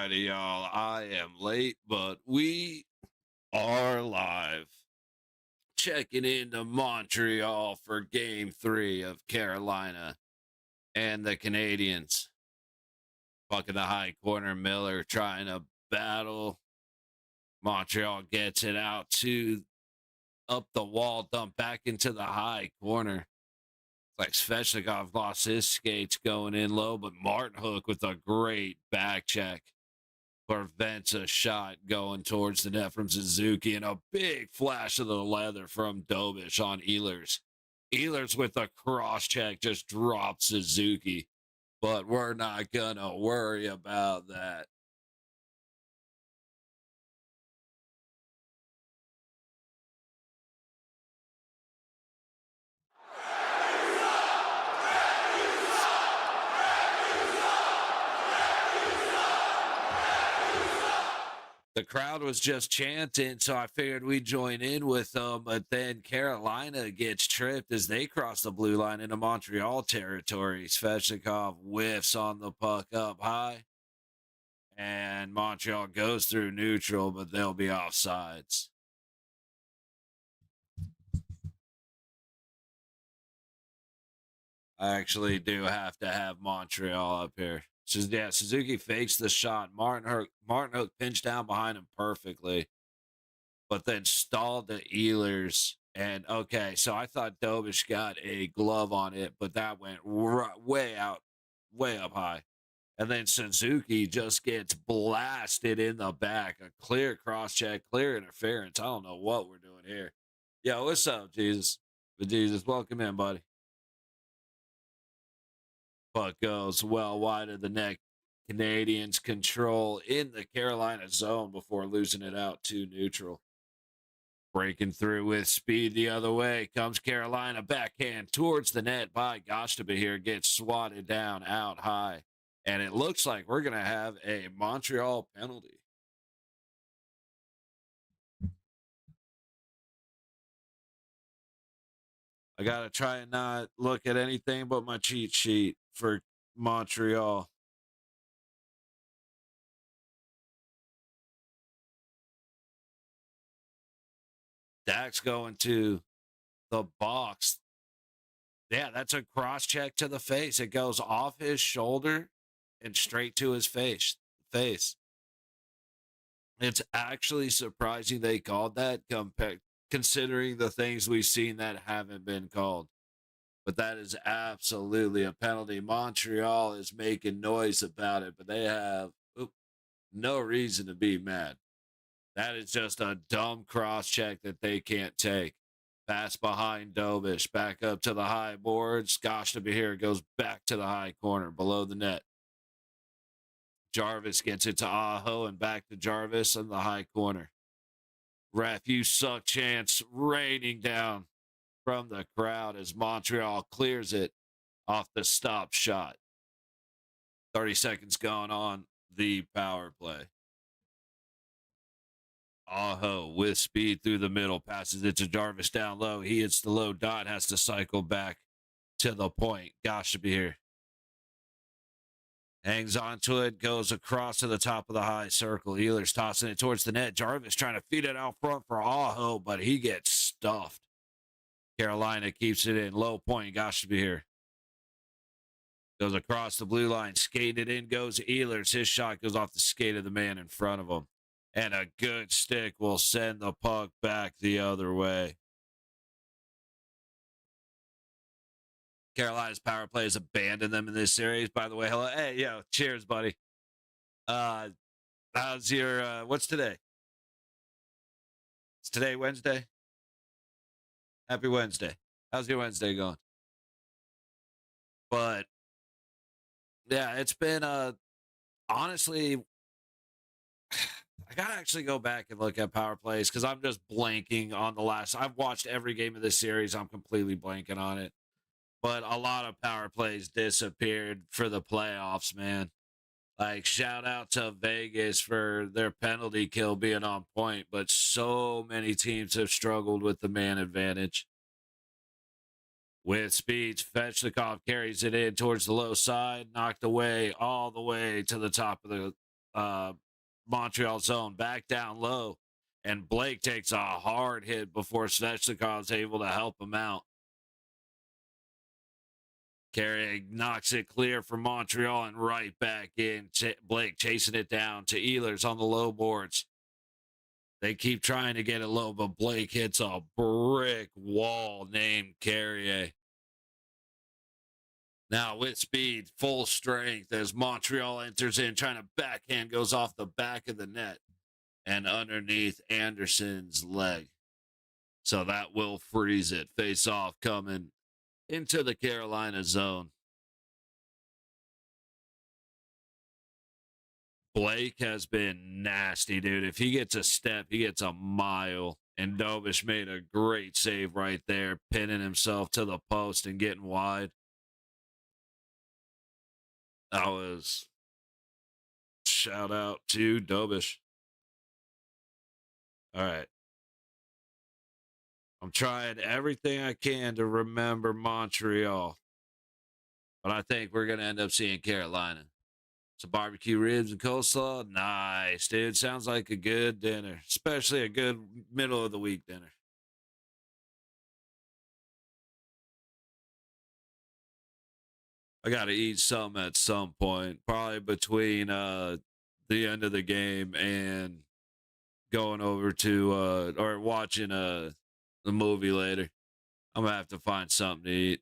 righty, y'all. I am late, but we are live. Checking into Montreal for game 3 of Carolina and the Canadiens. Fucking the high corner, Miller trying to battle. Montreal gets it out to up the wall, dump back into the high corner. Like Svechnikov lost his skates going in low, but Martin Hook with a great back check prevents a shot going towards the net from Suzuki, and a big flash of the leather from Dobish on Ehlers. Ehlers with a cross check just drops Suzuki, but we're not gonna worry about that. The crowd was just chanting, so I figured we'd join in with them. But then Carolina gets tripped as they cross the blue line into Montreal territory. Svechnikov whiffs on the puck up high, and Montreal goes through neutral, but they'll be offsides. I actually do have to have Montreal up here. Yeah, Suzuki fakes the shot. Martin Hook pinched down behind him perfectly, but then stalled the Ehlers. And okay, so I thought Dobish got a glove on it, but that went way out, way up high. And then Suzuki just gets blasted in the back. A clear cross check, clear interference. I don't know what we're doing here. Yo, what's up, Jesus? But Jesus, welcome in, buddy. Puck goes well wide of the net. Canadians control in the Carolina zone before losing it out to neutral. Breaking through with speed the other way comes Carolina, backhand towards the net by Goshtaba gets swatted down out high. And it looks like we're going to have a Montreal penalty. I got to try and not look at anything but my cheat sheet for Montreal. Dak's going to the box. Yeah, that's a cross check to the face. It goes off his shoulder and straight to his face. It's actually surprising they called that considering the things we've seen that haven't been called. But that is absolutely a penalty. Montreal is making noise about it, but they have no reason to be mad. That is just a dumb cross check that they can't take. Pass behind Dobish, back up to the high boards. Goshtaba goes back to the high corner below the net. Jarvis gets it to Aho and back to Jarvis in the high corner. Ref, you suck chance raining down from the crowd as Montreal clears it off the stop shot. 30 seconds gone on the power play. Aho with speed through the middle, passes it to Jarvis down low. He hits the low dot, has to cycle back to the point. Goshtaba hangs onto it, goes across to the top of the high circle. Ehlers tossing it towards the net. Jarvis trying to feed it out front for Aho, but he gets stuffed. Carolina keeps it in. Low point. Goshtaba goes across the blue line. Skated in goes Ehlers. His shot goes off the skate of the man in front of him. And a good stick will send the puck back the other way. Carolina's power play has abandoned them in this series. By the way, hello. Hey, yo, cheers, buddy. How's your, what's today? It's today Wednesday? Happy Wednesday. How's your Wednesday going? But, yeah, it's been, honestly, I gotta actually go back and look at power plays because I'm just blanking on the last. I've watched every game of this series. I'm completely blanking on it. But a lot of power plays disappeared for the playoffs, man. Like, shout out to Vegas for their penalty kill being on point, but so many teams have struggled with the man advantage. With speed, Svechnikov carries it in towards the low side, knocked away all the way to the top of the Montreal zone back down low, and Blake takes a hard hit before Svechnikov is able to help him out. Carrier knocks it clear for Montreal and right back in. Blake chasing it down to Ehlers on the low boards. They keep trying to get it low, but Blake hits a brick wall named Carrier. Now with speed, full strength as Montreal enters in, trying to backhand, goes off the back of the net and underneath Anderson's leg. So that will freeze it. Face off coming into the Carolina zone. Blake has been nasty, dude. If he gets a step, he gets a mile. And Dobish made a great save right there, pinning himself to the post and getting wide. That was shout out to Dobish. All right. I'm trying everything I can to remember Montreal. But I think we're going to end up seeing Carolina. So barbecue ribs and coleslaw. Nice, dude. Sounds like a good dinner, especially a good middle of the week dinner. I got to eat some at some point, probably between the end of the game and going over to or watching the movie later. I'm going to have to find something to eat.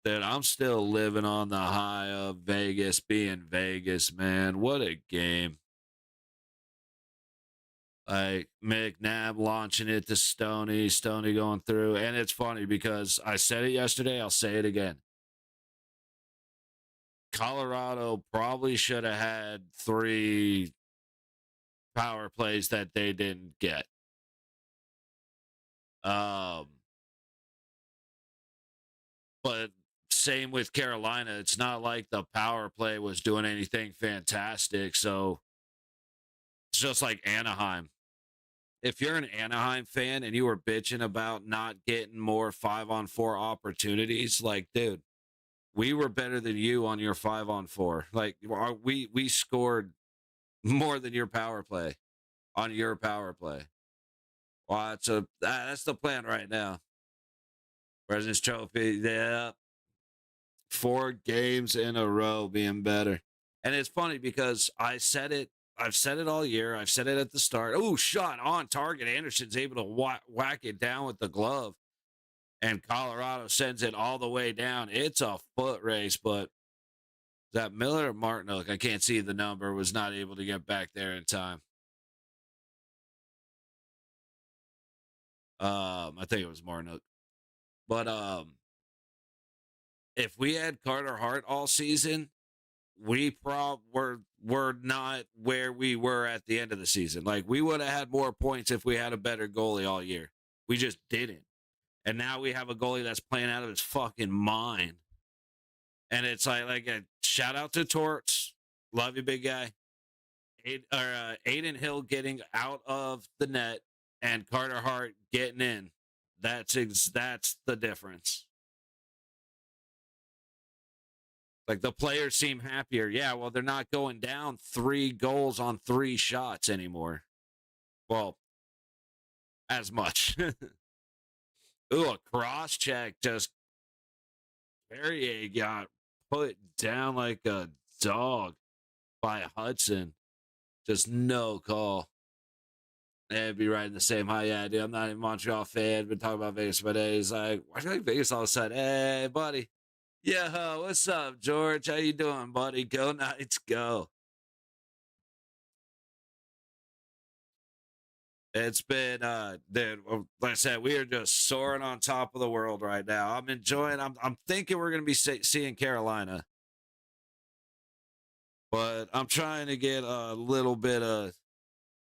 Dude, I'm still living on the high of Vegas being Vegas, man. What a game. Like McNabb launching it to Stoney going through. And it's funny because I said it yesterday, I'll say it again. Colorado probably should have had 3 power plays that they didn't get. But same with Carolina. It's not like the power play was doing anything fantastic. So it's just like Anaheim. If you're an Anaheim fan and you were bitching about not getting more 5-on-4 opportunities, like, dude, we were better than you on your 5-on-4. Like, we scored more than your power play on your power play. Well, that's the plan right now. President's Trophy, yeah. 4 games in a row being better. And it's funny because I've said it all year. I've said it at the start. Oh, shot on target. Anderson's able to whack it down with the glove. And Colorado sends it all the way down. It's a foot race, but is that Miller or Martinook? I can't see the number. Was not able to get back there in time. I think it was Martinook. But if we had Carter Hart all season, we were not where we were at the end of the season. Like, we would have had more points if we had a better goalie all year. We just didn't. And now we have a goalie that's playing out of his fucking mind. And it's like a shout out to Torts. Love you, big guy. Aiden Hill getting out of the net and Carter Hart getting in. That's the difference. Like, the players seem happier. Yeah, well, they're not going down 3 goals on 3 shots anymore. Well, as much. Ooh, a cross check. Just Perrier got put down like a dog by Hudson. Just no call. They'd be riding the same high. Yeah, dude, I'm not a Montreal fan. Been talking about Vegas for days. Like, why do you like Vegas all of a sudden? Hey, buddy. Yeah, what's up, George? How you doing, buddy? Go Knights, go. It's been, dude, like I said, we are just soaring on top of the world right now. I'm enjoying. I'm thinking we're going to be seeing Carolina, but I'm trying to get a little bit of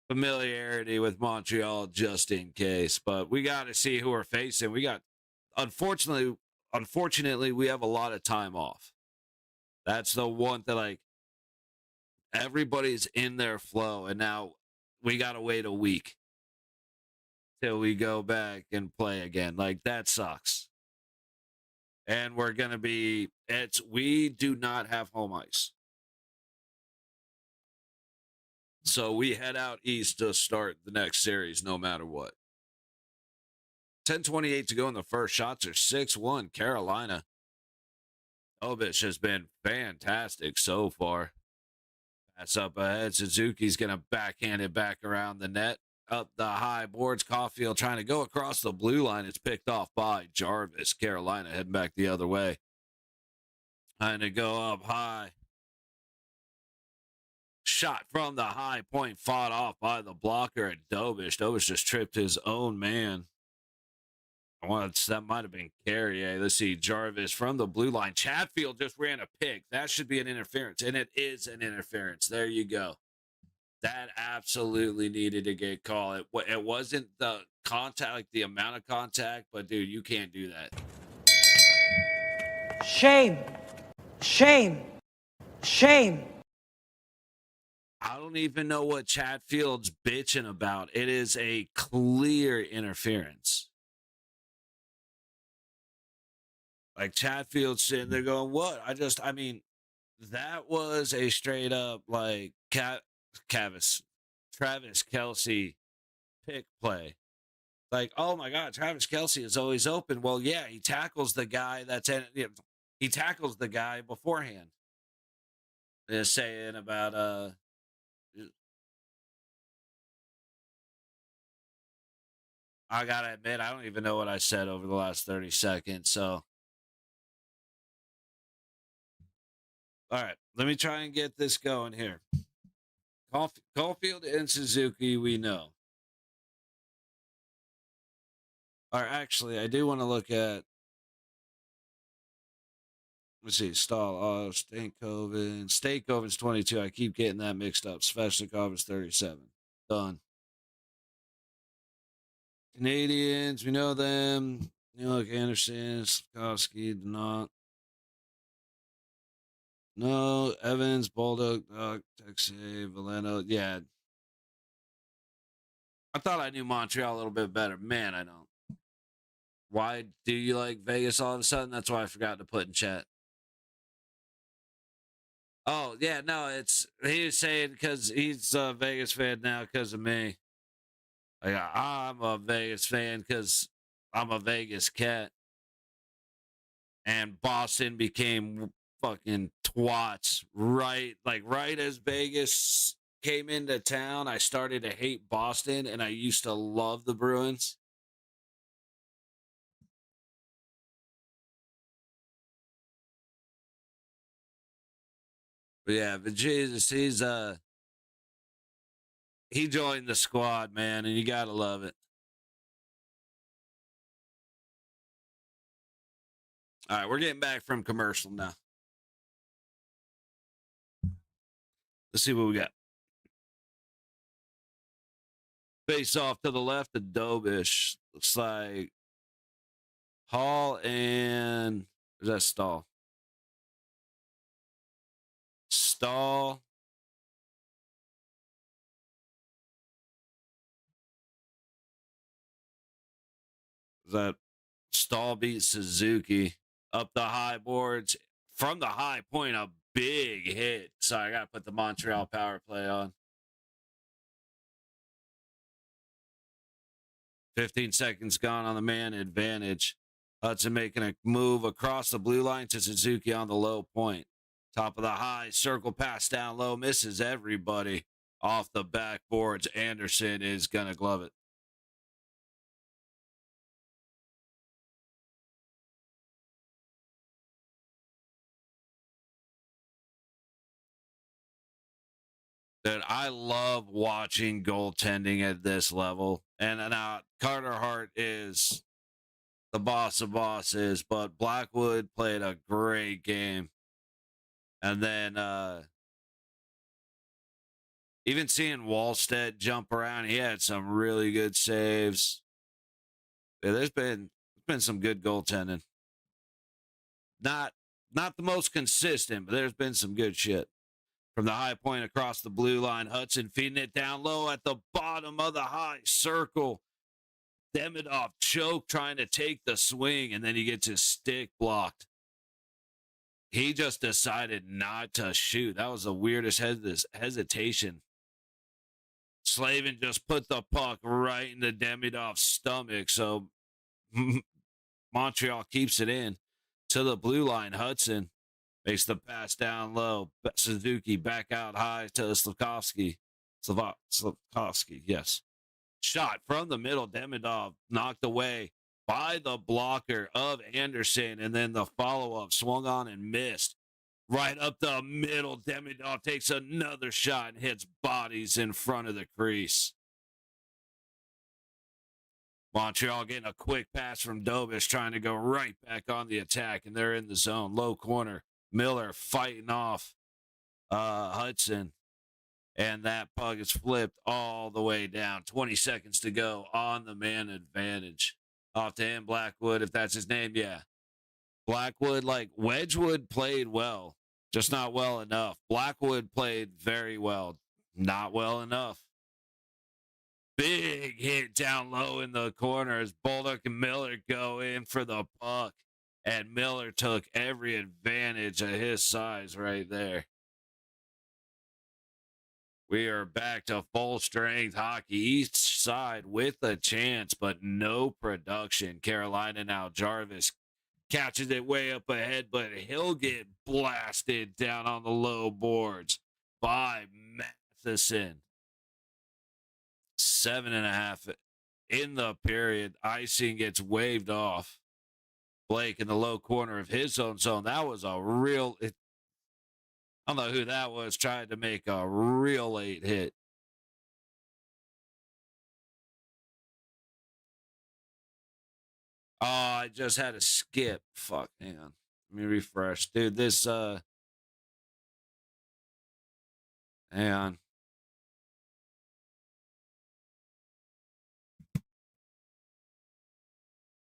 familiarity with Montreal just in case. But we got to see who we're facing. We got, unfortunately, we have a lot of time off. That's the one that, like, everybody's in their flow, and now we got to wait a week till we go back and play again. Like, that sucks. And we're going to be, we do not have home ice. So we head out east to start the next series no matter what. 10:28 to go in the first. Shots are 6-1 Carolina. Obich has been fantastic so far. Pass up ahead. Suzuki's going to backhand it back around the net. Up the high boards. Caulfield trying to go across the blue line. It's picked off by Jarvis. Carolina heading back the other way. Trying to go up high. Shot from the high point, fought off by the blocker at Dobish. Dobish just tripped his own man. That might have been Carrier. Let's see. Jarvis from the blue line. Chatfield just ran a pick. That should be an interference, and it is an interference. There you go. That absolutely needed to get called. It wasn't the contact, like the amount of contact, but dude, you can't do that. Shame. Shame. Shame. I don't even know what Chatfield's bitching about. It is a clear interference. Like Chatfield's sitting there going, what? I mean, that was a straight up like Travis Kelce pick play. Like, oh my God, Travis Kelce is always open. Well, yeah, he tackles the guy he tackles the guy beforehand. They're saying about I gotta admit, I don't even know what I said over the last 30 seconds. So all right, let me try and get this going here. Caulfield and Suzuki, we know. Or actually, I do want to look at, let's see, Stahl, Stankoven's 22. I keep getting that mixed up. Sveshnikov is 37. Done. Canadiens, we know them. Look, Anderson, Slavkovsky, not. No, Evans, Baldock, Texas, Valeno. Yeah. I thought I knew Montreal a little bit better. Man, I don't. Why do you like Vegas all of a sudden? That's why I forgot to put in chat. Oh, yeah, no, he was saying because he's a Vegas fan now because of me. Like, I'm a Vegas fan because I'm a Vegas cat. And Boston became fucking twats right as Vegas came into town. I started to hate Boston, and I used to love the Bruins. But yeah, but Jesus, he joined the squad, man, and you gotta love it. All right, we're getting back from commercial now. Let's see what we got. Face off to the left of Dobish. Looks like Hall and is that Stahl? Stahl. Is that Stahl beats Suzuki up the high boards from the high point? A big hit. Sorry, I got to put the Montreal power play on. 15 seconds gone on the man advantage. Hudson making a move across the blue line to Suzuki on the low point. Top of the high, circle pass down low, misses everybody off the backboards. Anderson is going to glove it. Dude, I love watching goaltending at this level. And now Carter Hart is the boss of bosses, but Blackwood played a great game. And then even seeing Wallstedt jump around, he had some really good saves. Yeah, there's been some good goaltending. Not the most consistent, but there's been some good shit. From the high point across the blue line, Hudson feeding it down low at the bottom of the high circle. Demidov choke trying to take the swing, and then he gets his stick blocked. He just decided not to shoot. That was the weirdest hesitation. Slavin just put the puck right into Demidov's stomach, so Montreal keeps it in to the blue line. Hudson makes the pass down low. Suzuki back out high to Slavkovsky. Slavkovsky, yes. Shot from the middle. Demidov knocked away by the blocker of Anderson, and then the follow-up swung on and missed. Right up the middle, Demidov takes another shot and hits bodies in front of the crease. Montreal getting a quick pass from Dobish, trying to go right back on the attack, and they're in the zone. Low corner. Miller fighting off Hudson, and that puck is flipped all the way down. 20 seconds to go on the man advantage. Off to him, Blackwood, if that's his name, yeah. Blackwood, like Wedgwood played well, just not well enough. Blackwood played very well, not well enough. Big hit down low in the corner as Bolduc and Miller go in for the puck. And Miller took every advantage of his size right there. We are back to full strength hockey. East side with a chance, but no production. Carolina now. Jarvis catches it way up ahead, but he'll get blasted down on the low boards by Matheson. 7.5 in the period. Icing gets waved off. Blake in the low corner of his own zone. That was a real... I don't know who that was, trying to make a real late hit. Oh, I just had to skip. Fuck, hang on. Let me refresh. Dude, this, hang on.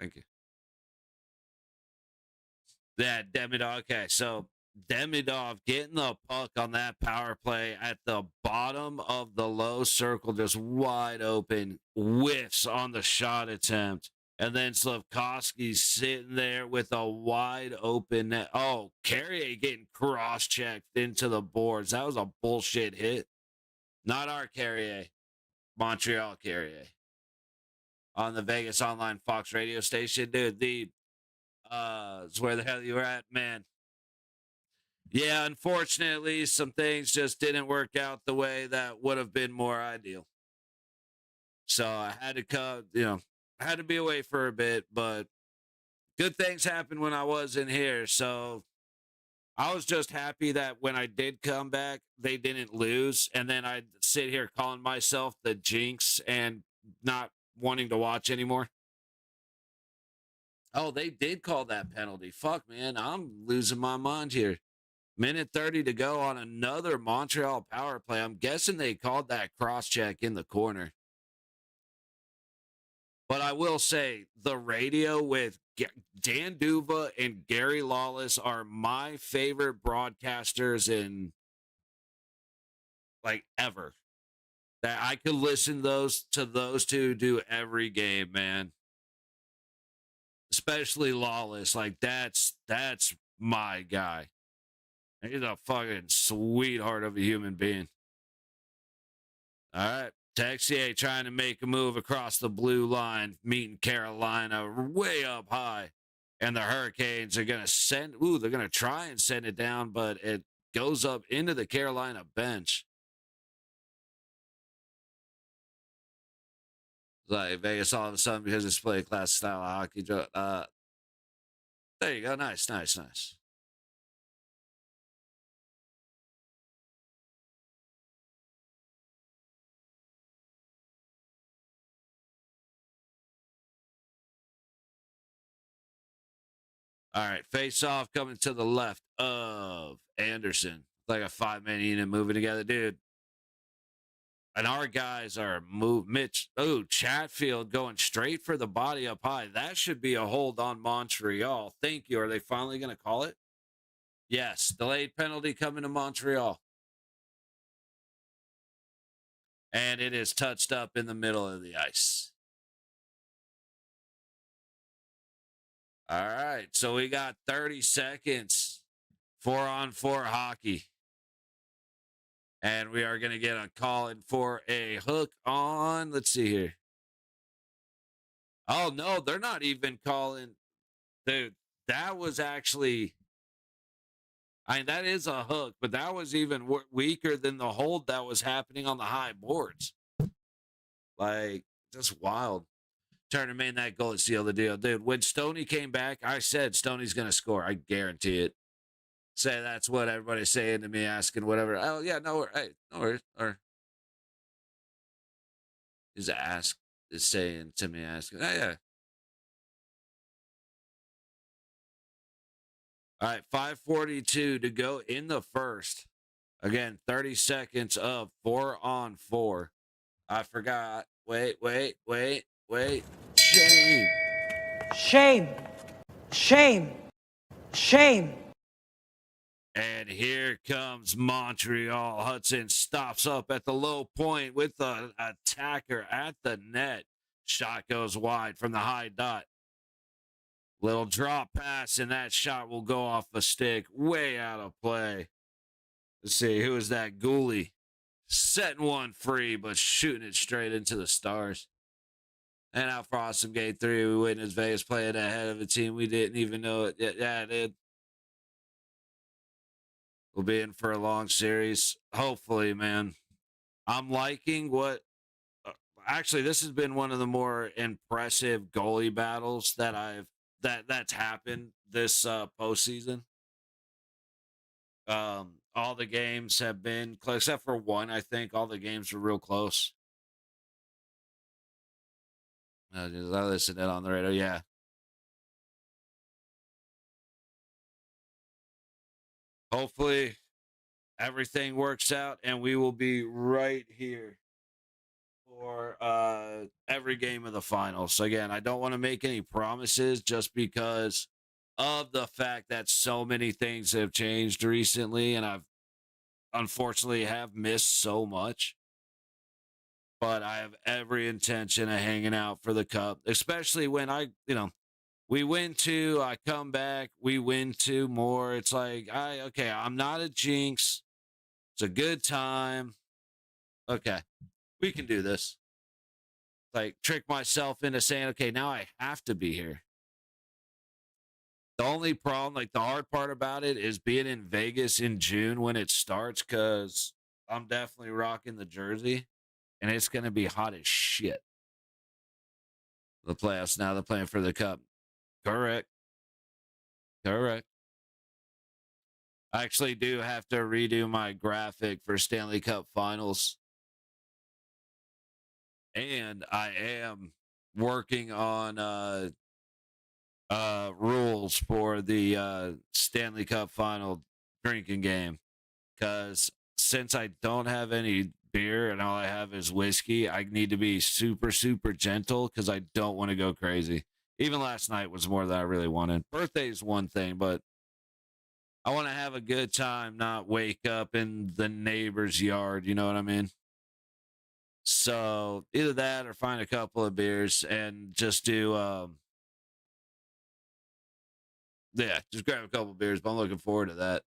Thank you. Yeah, Demidov. Okay, so Demidov getting the puck on that power play at the bottom of the low circle, just wide open, whiffs on the shot attempt. And then Slavkovsky's sitting there with a wide open net. Oh, Carrier getting cross-checked into the boards. That was a bullshit hit. Not our Carrier. Montreal Carrier. On the Vegas Online Fox radio station. Dude, it's where the hell you were at, man. Yeah, unfortunately, some things just didn't work out the way that would have been more ideal. So I had to come, I had to be away for a bit, but good things happened when I wasn't here. So I was just happy that when I did come back, they didn't lose. And then I'd sit here calling myself the jinx and not wanting to watch anymore. Oh, they did call that penalty. Fuck, man. I'm losing my mind here. Minute 30 to go on another Montreal power play. I'm guessing they called that cross-check in the corner. But I will say the radio with Dan Duva and Gary Lawless are my favorite broadcasters in like ever. That I could listen to those two do every game, man. Especially Lawless. Like that's my guy. He's a fucking sweetheart of a human being. All right. Texier trying to make a move across the blue line, meeting Carolina way up high. And the Hurricanes are going to they're going to try and send it down, but it goes up into the Carolina bench. Like Vegas all of a sudden because it's play class style of hockey. There you go. Nice. All right, face off coming to the left of Anderson. Like a 5-man unit moving together, dude. And our guys are Chatfield going straight for the body up high. That should be a hold on Montreal. Thank you. Are they finally going to call it? Yes, delayed penalty coming to Montreal. And it is touched up in the middle of the ice. All right. So we got 30 seconds, 4-on-4 hockey. And we are going to get a call in for a hook on. Let's see here. Oh, no, they're not even calling. Dude, that was actually. I mean, that is a hook, but that was even weaker than the hold that was happening on the high boards. Like, just wild. Turner made that goal to seal the deal. Dude, when Stoney came back, I said Stoney's going to score. I guarantee it. Say that's what everybody's saying to me, asking whatever. Oh, yeah, no, hey, no worries. Or is saying to me, asking, oh, yeah. All right, 5:42 to go in the first. Again, 30 seconds of 4-on-4. I forgot. Wait. Shame. Shame. Shame. Shame. And here comes Montreal. Hudson stops up at the low point with the attacker at the net. Shot goes wide from the high dot. Little drop pass, and that shot will go off the stick. Way out of play. Let's see, who is that? Gooley. Setting one free, but shooting it straight into the stars. And out for awesome game 3, we witnessed Vegas playing ahead of a team we didn't even know it. Yeah, it did. We'll be in for a long series. Hopefully, man. I'm liking what. Actually, this has been one of the more impressive goalie battles that's happened this postseason. All the games have been close, except for one. I think all the games were real close. I listened to it on the radio. Yeah. Hopefully, everything works out, and we will be right here for every game of the finals. So again, I don't want to make any promises just because of the fact that so many things have changed recently, and I've unfortunately have missed so much. But I have every intention of hanging out for the cup, especially when we win 2, I come back, we win 2 more. It's like, I'm not a jinx. It's a good time. Okay, we can do this. Like, trick myself into saying, okay, now I have to be here. The only problem, like the hard part about it is being in Vegas in June when it starts, because I'm definitely rocking the jersey and it's going to be hot as shit. The playoffs now, they're playing for the cup. Correct. I actually do have to redo my graphic for Stanley Cup Finals. And I am working on rules for the Stanley Cup Final drinking game, because since I don't have any beer and all I have is whiskey, I need to be super gentle because I don't want to go crazy. Even last night was more than I really wanted. Birthday's one thing, but I want to have a good time, not wake up in the neighbor's yard, you know what I mean? So either that or find a couple of beers and just do just grab a couple of beers, but I'm looking forward to that.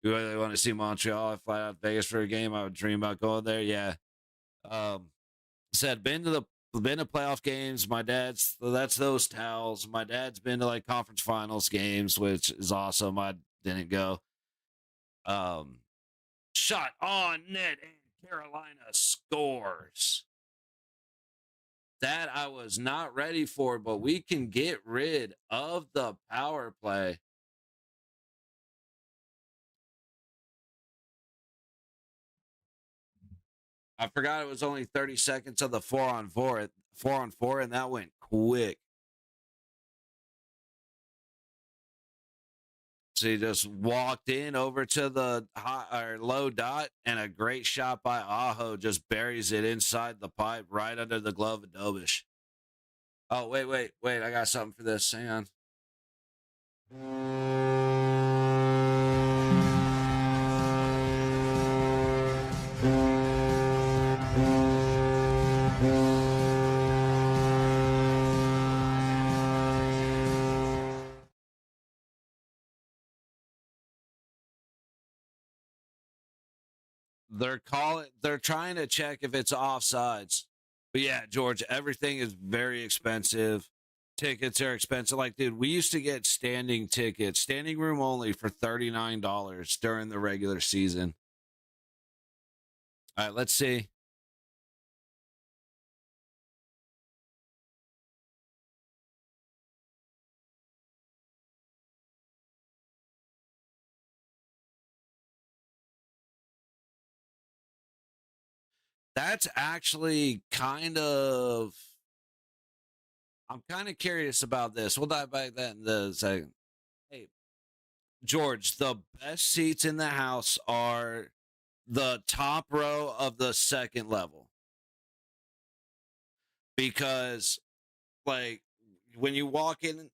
You really want to see Montreal? I fly out to Vegas for a game. I would dream about going there. Yeah. Said been to playoff games. That's those towels. My dad's been to like conference finals games, which is awesome. I didn't go. Shot on net and Carolina scores. That I was not ready for, but we can get rid of the power play. I forgot it was only 30 seconds of the 4-on-4, and that went quick. So he just walked in over to the low dot, and a great shot by Aho just buries it inside the pipe right under the glove of Dobish. Oh, wait. I got something for this. Hang on. They're trying to check if it's offsides. But yeah, George, everything is very expensive. Tickets are expensive. Like, dude, we used to get standing tickets, standing room only for $39 during the regular season. All right, let's see. That's actually I'm kind of curious about this. We'll dive back that in a second. Hey, George, the best seats in the house are the top row of the second level because, like, when you walk in,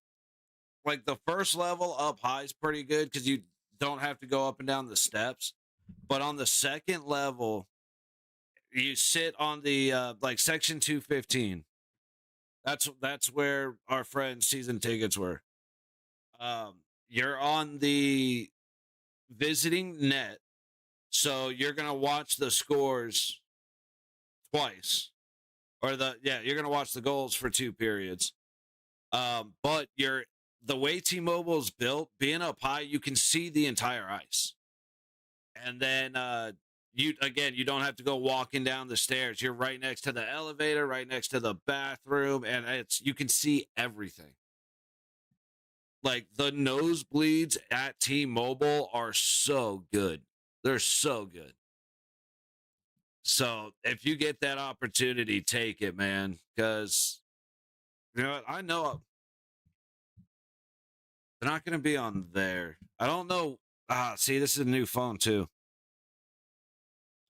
like, the first level up high is pretty good because you don't have to go up and down the steps. But on the second level, you sit on the like section 215. That's where our friends' season tickets were. You're on the visiting net, so you're gonna watch the scores twice, or you're gonna watch the goals for two periods. But you're the way T-Mobile's built, being up high, you can see the entire ice, and then you don't have to go walking down the stairs. You're right next to the elevator, right next to the bathroom, and you can see everything. Like, the nosebleeds at T-Mobile are so good. They're so good. So if you get that opportunity, take it, man. Because you know what? I know they're not going to be on there. I don't know. See, this is a new phone too.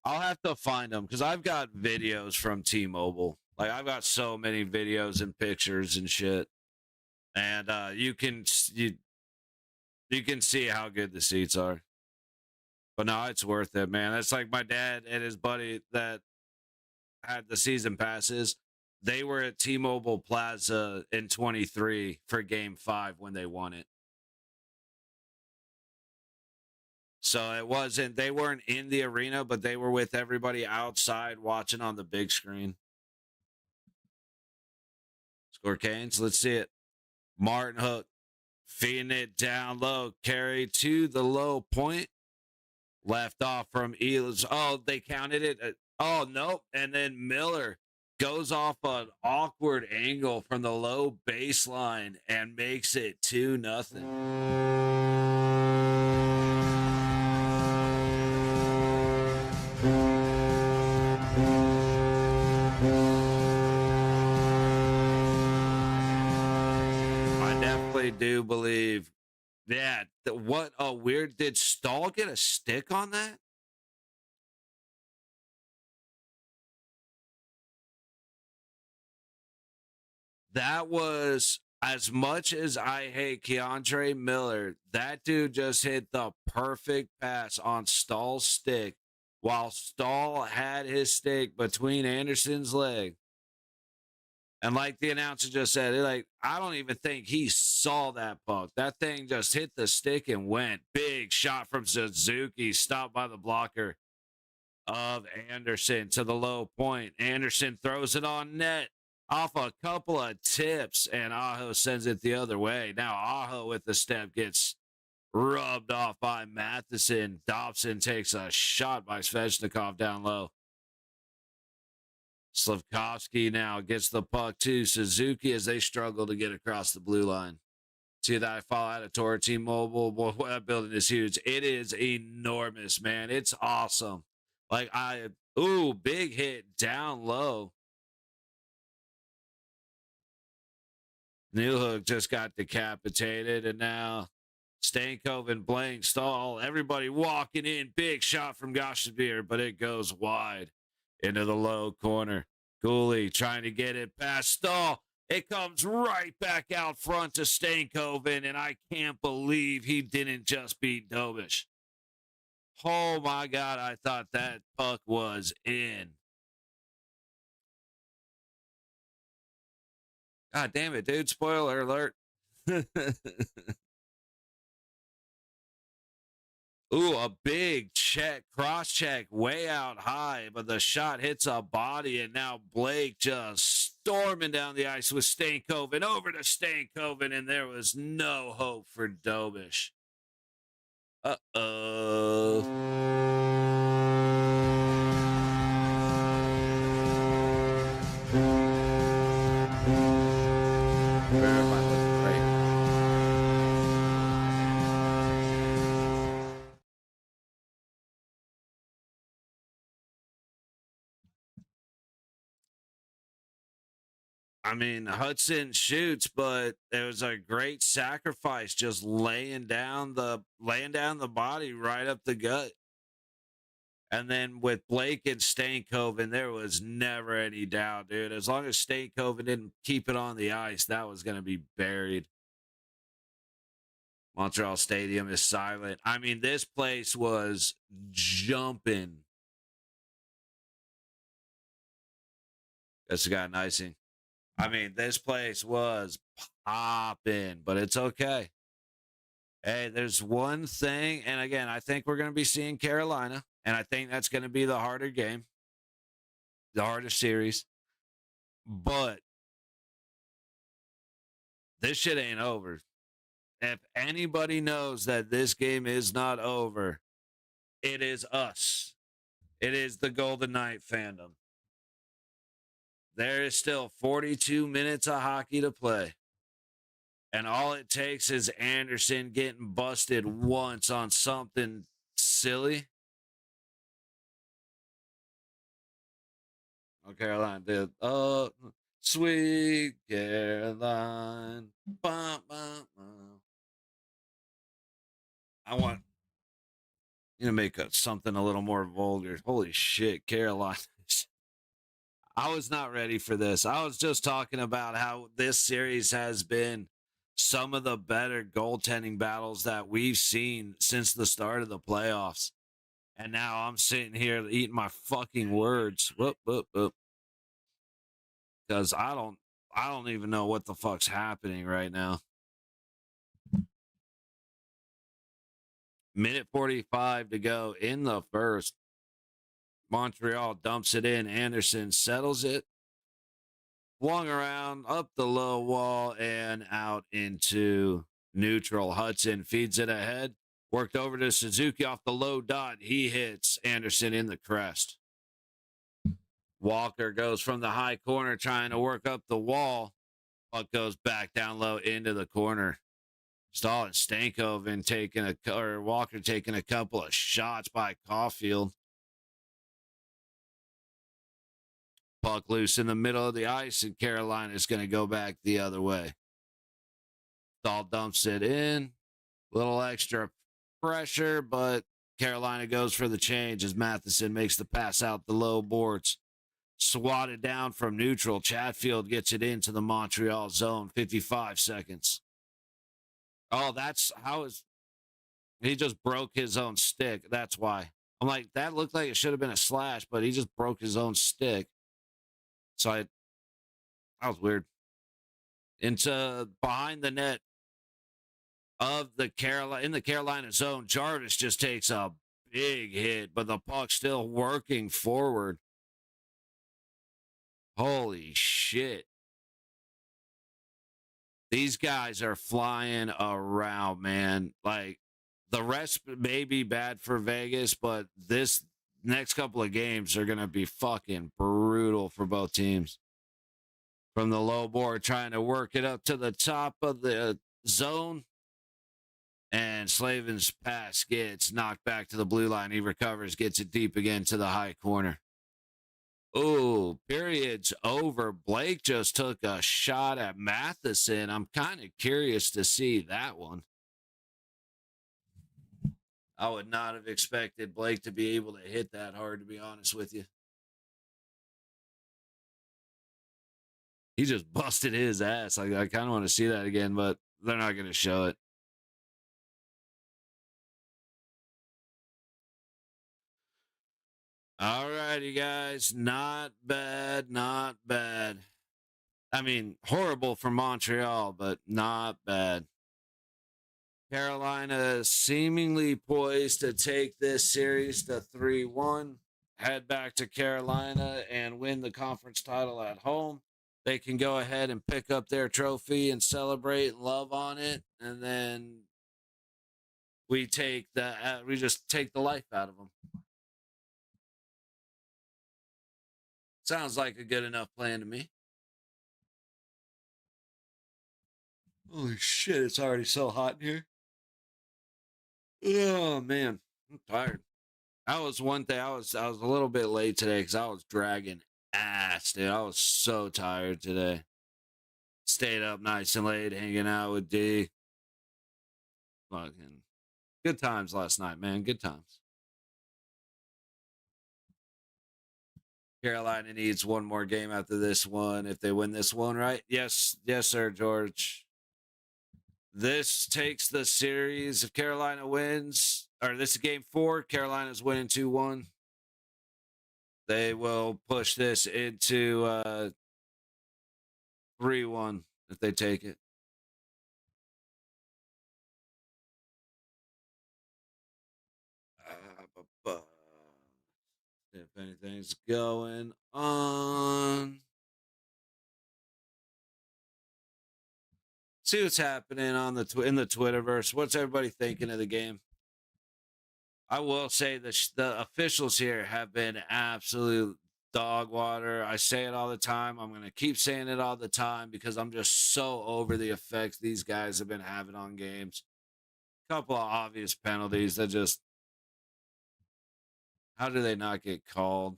I'll have to find them because I've got videos from T-Mobile. Like, I've got so many videos and pictures and shit, and you can see how good the seats are. But no, it's worth it, man. It's like my dad and his buddy that had the season passes. They were at T-Mobile Plaza in 23 for Game 5 when they won it. So they weren't in the arena, but they were with everybody outside watching on the big screen. Score Canes, let's see it. Martin Hook feeding it down low, carry to the low point. Left off from Ehlers. Oh, they counted it. Oh, nope. And then Miller goes off an awkward angle from the low baseline and makes it 2-0. I definitely do believe. Yeah, what a weird. Did Stahl get a stick on that? That was, as much as I hate Keandre Miller, that dude just hit the perfect pass on Stahl's stick while Stahl had his stick between Anderson's leg. And like the announcer just said, like, I don't even think he saw that puck. That thing just hit the stick and went. Big shot from Suzuki, stopped by the blocker of Anderson to the low point. Anderson throws it on net off a couple of tips, and Aho sends it the other way. Now Aho with the step gets rubbed off by Matheson. Dobson takes a shot by Svechnikov down low. Slavkovsky now gets the puck to Suzuki as they struggle to get across the blue line. See that I fall out of Tor T-Mobile. Boy, that building is huge. It is enormous, man. It's awesome. Like, big hit down low. Newhook just got decapitated, and now Stankov and Blank Stahl. Everybody walking in. Big shot from Goshenbeer, but it goes wide into the low corner. Cooley trying to get it past Stahl. It comes right back out front to Stankoven, and I can't believe he didn't just beat Dobish. Oh, my God, I thought that puck was in. God damn it, dude. Spoiler alert. Ooh, a big check, cross check way out high, but the shot hits a body, and now Blake just storming down the ice with Stankoven over to Stankoven, and there was no hope for Dobish. I mean, Hudson shoots, but it was a great sacrifice, just laying down the body right up the gut. And then with Blake and Stankoven, there was never any doubt, dude. As long as Stankoven didn't keep it on the ice, that was going to be buried. Montreal Stadium is silent. I mean, this place was jumping. Guess we got an icing. I mean, this place was popping, but it's okay. Hey, there's one thing, and again, I think we're going to be seeing Carolina, and I think that's going to be the harder game, the harder series. But this shit ain't over. If anybody knows that this game is not over, it is us. It is the Golden Knight fandom. There is still 42 minutes of hockey to play. And all it takes is Anderson getting busted once on something silly. Oh, Caroline did. Oh, sweet Caroline. Bum, bum, bum. I want you to make something a little more vulgar. Holy shit, Caroline. I was not ready for this. I was just talking about how this series has been some of the better goaltending battles that we've seen since the start of the playoffs. And now I'm sitting here eating my fucking words. Whoop, whoop, whoop. Because I don't even know what the fuck's happening right now. Minute 45 to go in the first. Montreal dumps it in. Anderson settles it. Flung around, up the low wall, and out into neutral. Hudson feeds it ahead. Worked over to Suzuki off the low dot. He hits Anderson in the crest. Walker goes from the high corner trying to work up the wall. Puck goes back down low into the corner. Stahl and Stankoven Walker taking a couple of shots by Caulfield. Puck loose in the middle of the ice, and Carolina's going to go back the other way. Stahl dumps it in. Little extra pressure, but Carolina goes for the change as Matheson makes the pass out the low boards. Swatted down from neutral. Chatfield gets it into the Montreal zone. 55 seconds. Oh, that's how he just broke his own stick. That's why. I'm like, that looked like it should have been a slash, but he just broke his own stick. So that was weird. Into behind the net of the Carolina zone. Jarvis just takes a big hit, but the puck's still working forward. Holy shit. These guys are flying around, man. Like, the rest may be bad for Vegas, but this next couple of games are going to be fucking brutal for both teams. From the low board, trying to work it up to the top of the zone. And Slavin's pass gets knocked back to the blue line. He recovers, gets it deep again to the high corner. Ooh, period's over. Blake just took a shot at Matheson. I'm kind of curious to see that one. I would not have expected Blake to be able to hit that hard, to be honest with you. He just busted his ass. I kind of want to see that again, but they're not going to show it. All righty, guys. Not bad. Not bad. I mean, horrible for Montreal, but not bad. Carolina seemingly poised to take this series to 3-1, head back to Carolina and win the conference title at home. They can go ahead and pick up their trophy and celebrate and love on it, and then we just take the life out of them. Sounds like a good enough plan to me. Holy shit, it's already so hot in here. Oh man, I'm tired. That was one thing. I was a little bit late today because I was dragging ass, dude. I was so tired today. Stayed up nice and late, hanging out with D. Fucking good times last night, man. Good times. Carolina needs one more game after this one. If they win this one, right? Yes, sir, George. This takes the series. If Carolina wins, or this is game 4, Carolina's winning 2-1. They will push this into 3-1 if they take it. If anything's going on. See what's happening on the in the Twitterverse. What's everybody thinking of the game? I will say the officials here have been absolute dog water. I say it all the time. I'm going to keep saying it all the time because I'm just so over the effects these guys have been having on games. A couple of obvious penalties that just, how do they not get called?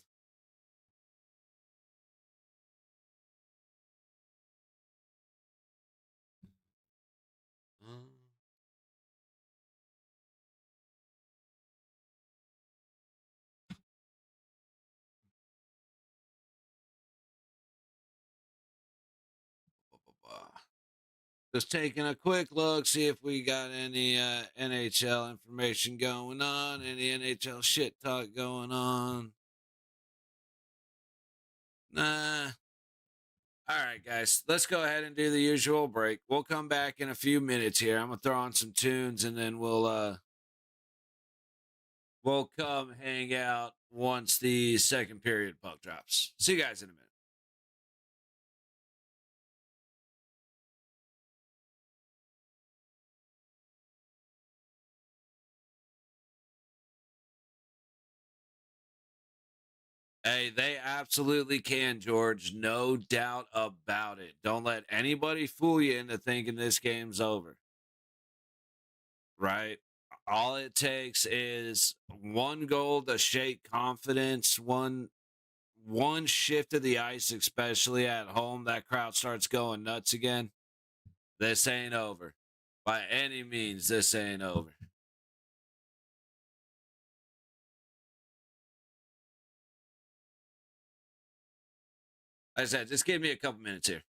Just taking a quick look, see if we got any NHL information going on, any NHL shit talk going on. Nah. All right, guys, let's go ahead and do the usual break. We'll come back in a few minutes here. I'm gonna throw on some tunes, and then we'll come hang out once the second period puck drops. See you guys in a minute. Hey, they absolutely can, George. No doubt about it. Don't let anybody fool you into thinking this game's over. Right? All it takes is one goal to shake confidence, one shift of the ice, especially at home, that crowd starts going nuts again. This ain't over. By any means, this ain't over. Like I said, just give me a couple minutes here.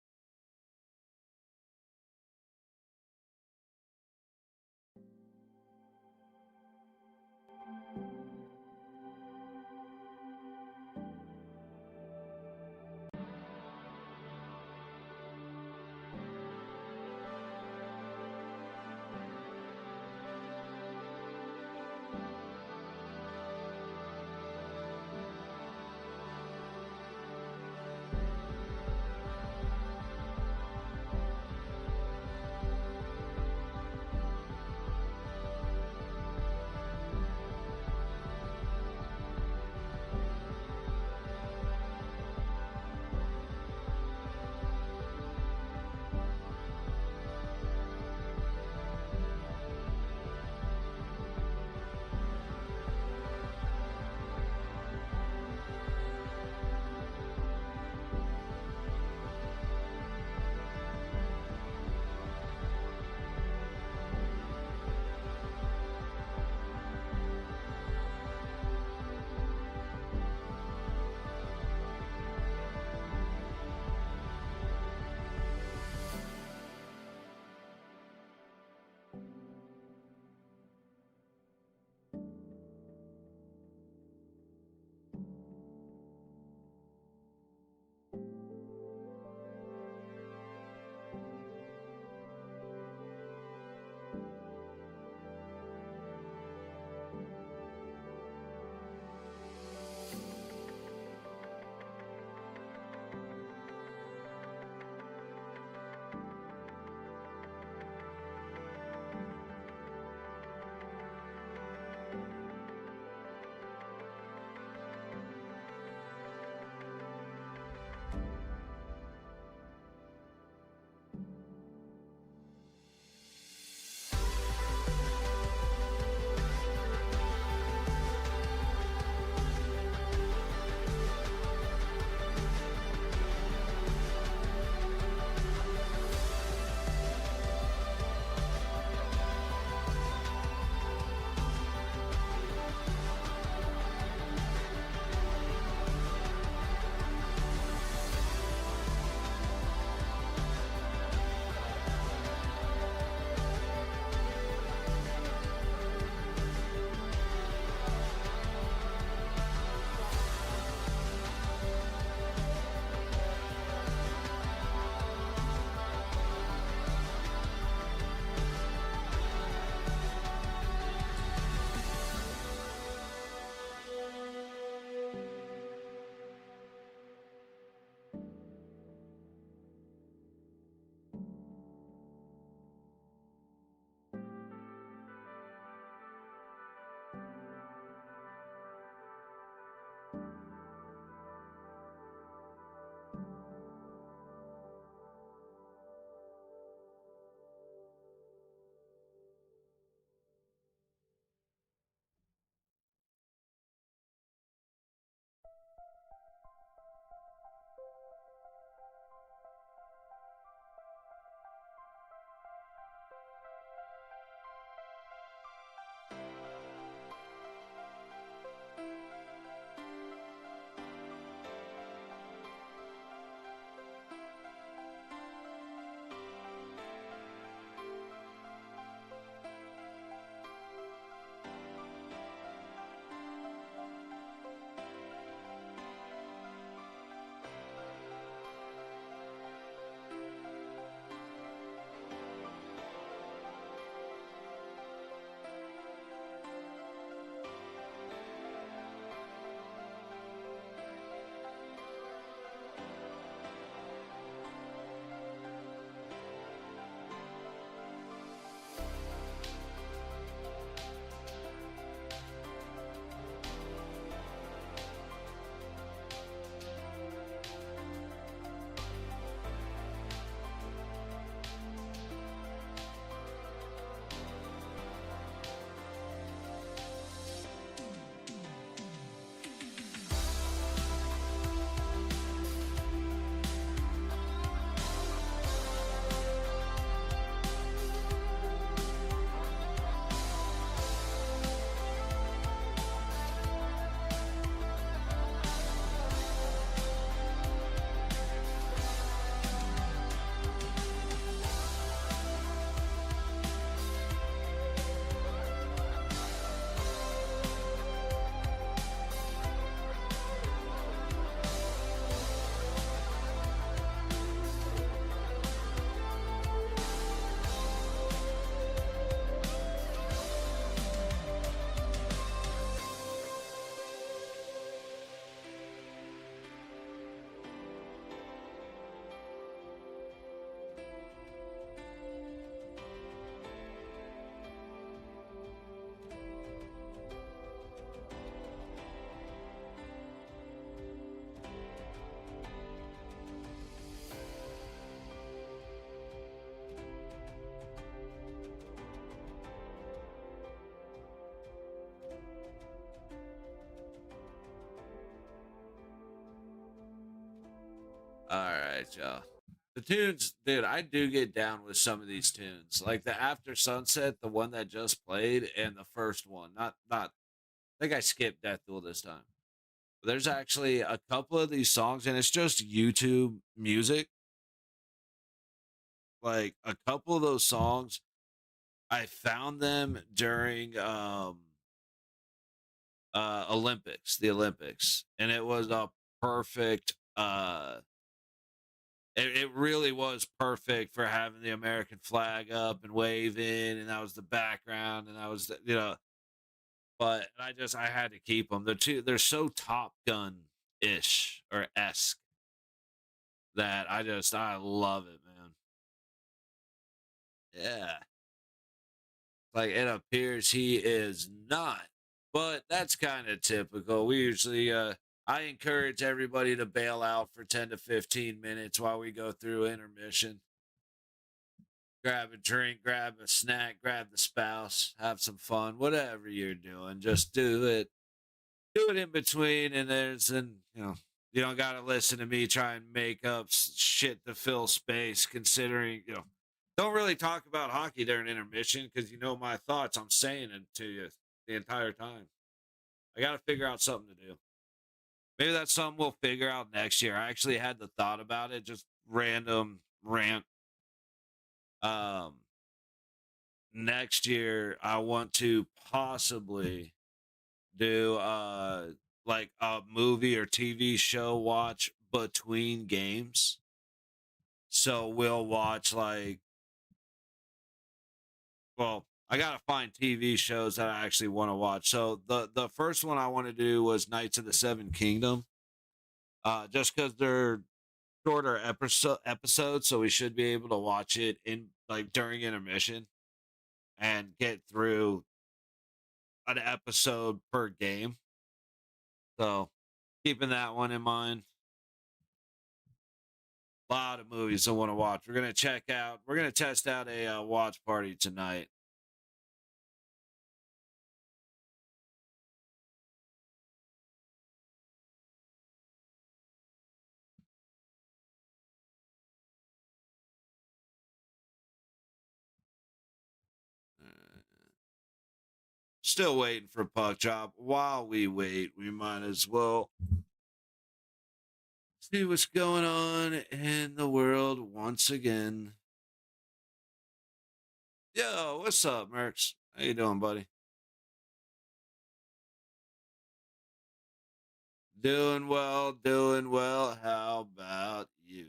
All right, y'all. The tunes, dude, I do get down with some of these tunes. Like the After Sunset, the one that just played, and the first one. Not I think I skipped Death Duel this time. But there's actually a couple of these songs, and it's just YouTube music. Like a couple of those songs, I found them during the Olympics, and it was a perfect it really was perfect for having the American flag up and waving, and that was the background, and that was but I had to keep them. They're so Top Gun ish or esque that I love it, man. Yeah, like it appears he is not, but that's kind of typical. We usually I encourage everybody to bail out for 10 to 15 minutes while we go through intermission. Grab a drink, grab a snack, grab the spouse, have some fun, whatever you're doing, just do it. Do it in between, and you don't got to listen to me try and make up shit to fill space, considering, don't really talk about hockey during intermission because you know my thoughts. I'm saying it to you the entire time. I got to figure out something to do. Maybe that's something we'll figure out next year. I actually had the thought about it, just random rant. Um, Next year I want to possibly do like a movie or TV show watch between games. So we'll watch I gotta find TV shows that I actually want to watch. So the first one I want to do was Knights of the Seven Kingdom. Just because they're shorter episodes, so we should be able to watch it in like during intermission and get through an episode per game. So keeping that one in mind. A lot of movies I want to watch. We're gonna test out a watch party tonight. Still waiting for Puck Drop. While we wait, we might as well see what's going on in the world once again. Yo, what's up, Mercs? How you doing, buddy? Doing well, doing well. How about you?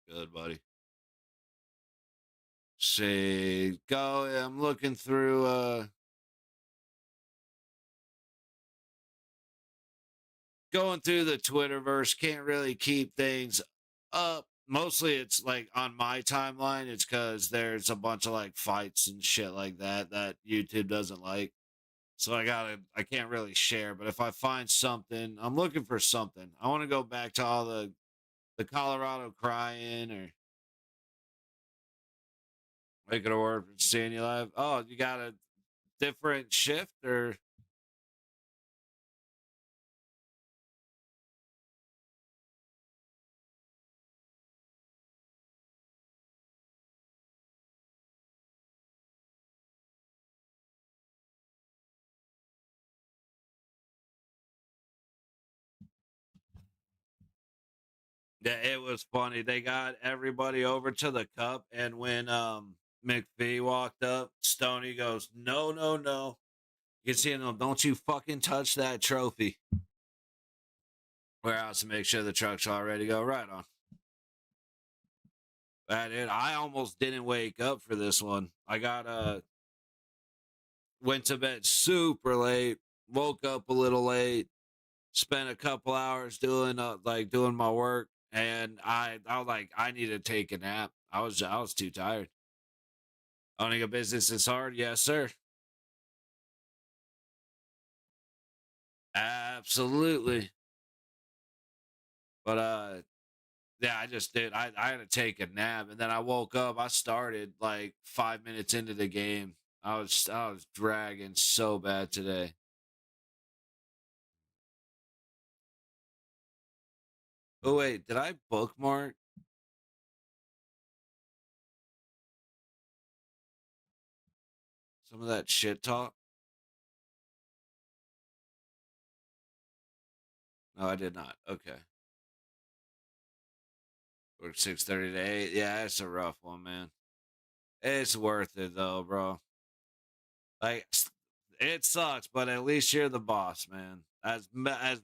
Good, buddy. See, go. I'm looking through going through the Twitterverse. Can't really keep things up. Mostly it's like on my timeline, it's because there's a bunch of like fights and shit like that YouTube doesn't like. So I can't really share. But if I find something, I'm looking for something. I want to go back to all the Colorado crying or make it a word for seeing you live. Oh, you got a different shift or yeah, it was funny. They got everybody over to the cup, and when McPhee walked up, Stoney goes, "No, no, no." You can see him, "Don't you fucking touch that trophy." Warehouse to make sure the truck's all ready to go. Right on. That it. I almost didn't wake up for this one. I got went to bed super late, woke up a little late, spent a couple hours doing my work, and I was like I need to take a nap. I was too tired. Owning a business is hard, yes sir. Absolutely. But yeah, I just did. I had to take a nap, and then I woke up. I started like 5 minutes into the game. I was dragging so bad today. Oh, wait, did I bookmark some of that shit talk? No, I did not. Okay. Work 6:30 to 8. Yeah, it's a rough one, man. It's worth it though, bro. Like it sucks, but at least you're the boss, man. As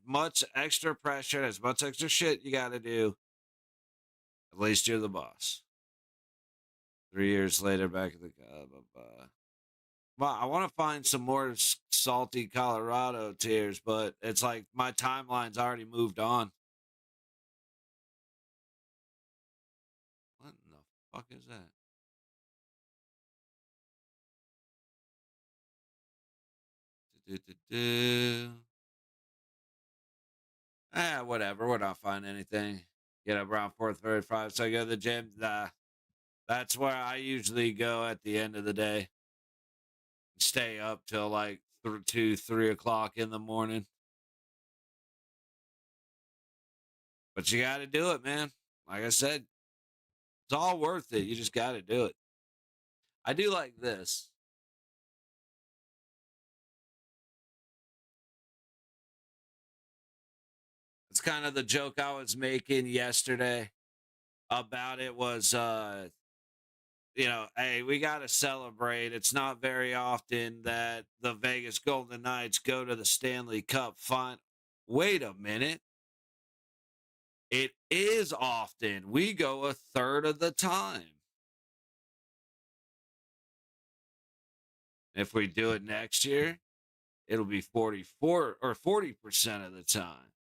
much extra pressure, as much extra shit you got to do, at least you're the boss. 3 years later, back at the well, I want to find some more salty Colorado tears, but it's like my timeline's already moved on. What in the fuck is that? Do-do-do-do. Whatever. We're not finding anything. Get up around 4:35, so I go to the gym. That's where I usually go at the end of the day. Stay up till like 2, 3 o'clock in the morning. But you got to do it, man. Like I said, it's all worth it. You just got to do it. I do like this. It's kind of the joke I was making yesterday about it was hey, we got to celebrate. It's not very often that the Vegas Golden Knights go to the Stanley Cup final. Wait a minute. It is often. We go a third of the time. If we do it next year, it'll be 44 or 40% of the time.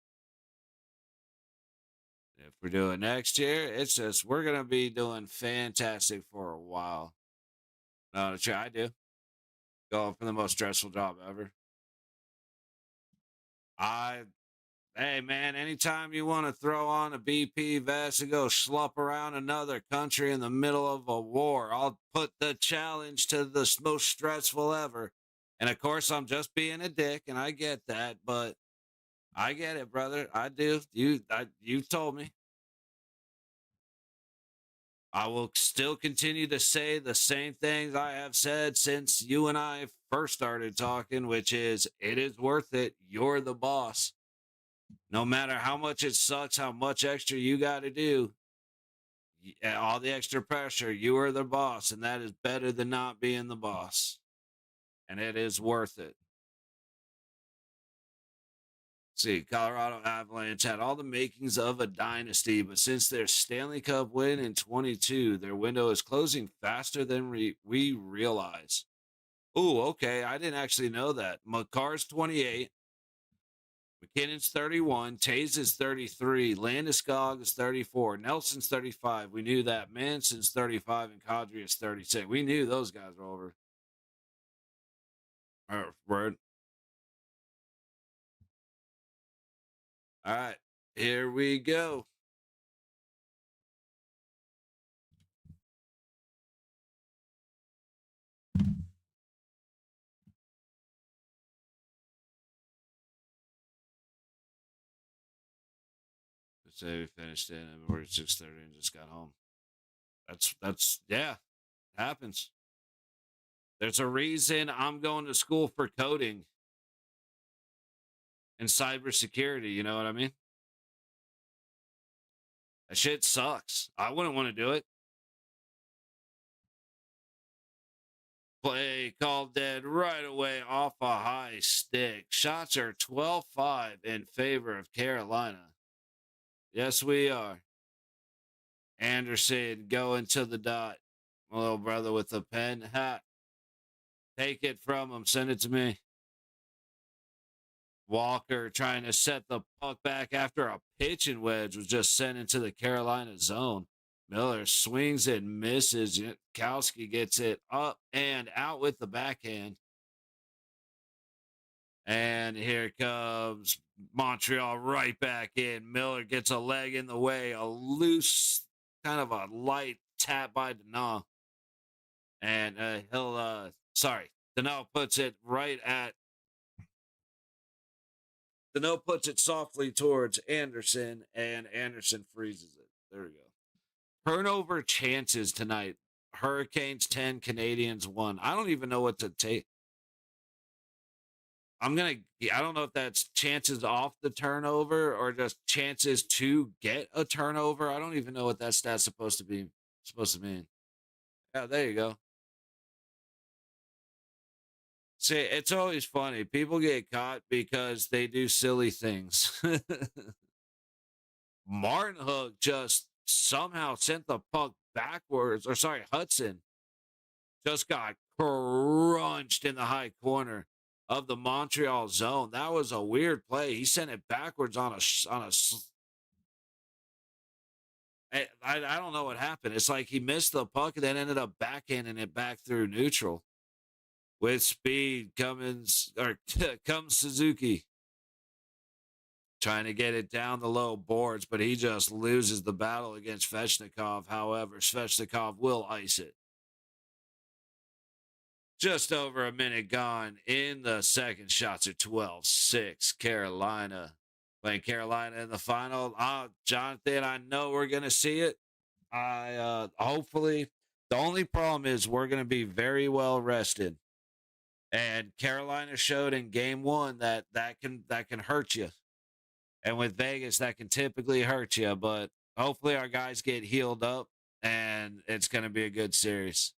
If we do it next year, it's just we're gonna be doing fantastic for a while. No, I do. Going for the most stressful job ever. I Hey man, anytime you want to throw on a BP vest and go slop around another country in the middle of a war, I'll put the challenge to the most stressful ever. And of course, I'm just being a dick, and I get that, but I get it, brother. I do. You told me. I will still continue to say the same things I have said since you and I first started talking, which is it is worth it. You're the boss. No matter how much it sucks, how much extra you got to do, all the extra pressure, you are the boss, and that is better than not being the boss. And it is worth it. See, Colorado Avalanche had all the makings of a dynasty, but since their Stanley Cup win in 22, their window is closing faster than we realize. Oh, okay. I didn't actually know that. McCarr's 28, McKinnon's 31, Taze is 33, Landeskog is 34, Nelson's 35. We knew that. Manson's 35 and Kadri is 36. We knew those guys were over. Word. All right, here we go. Say we finished it and we're at 6:30 and just got home. That's yeah, it happens. There's a reason I'm going to school for coding and cybersecurity. You know what I mean? That shit sucks. I wouldn't want to do it. Play called dead right away off a high stick. Shots are 12-5 in favor of Carolina. Yes, we are. Anderson going to the dot. My little brother with a pen. Ha. Take it from him. Send it to me. Walker trying to set the puck back after a pitching wedge was just sent into the Carolina zone. Miller swings and misses. Kowski gets it up and out with the backhand. And here comes Montreal right back in. Miller gets a leg in the way. A loose, kind of a light tap by Denault. And Denault puts it right at Dano puts it softly towards Anderson, and Anderson freezes it. There we go. Turnover chances tonight. Hurricanes 10, Canadiens 1. I don't even know what to take. I don't know if that's chances off the turnover or just chances to get a turnover. I don't even know what that stat's supposed to mean. Yeah, there you go. See, it's always funny. People get caught because they do silly things. Martin Hook just somehow sent the puck backwards, or sorry, Hudson just got crunched in the high corner of the Montreal zone. That was a weird play. He sent it backwards on a. I don't know what happened. It's like he missed the puck and then ended up backhanding it back through neutral with speed. Comes Suzuki trying to get it down the low boards, but he just loses the battle against Svechnikov. However, Svechnikov will ice it. Just over a minute gone in the second. Shots are 12-6. Carolina playing Carolina in the final. Jonathan, I know we're going to see it. Hopefully, the only problem is we're going to be very well rested. And Carolina showed in game 1 that can hurt you. And with Vegas, that can typically hurt you. But hopefully our guys get healed up, and it's going to be a good series.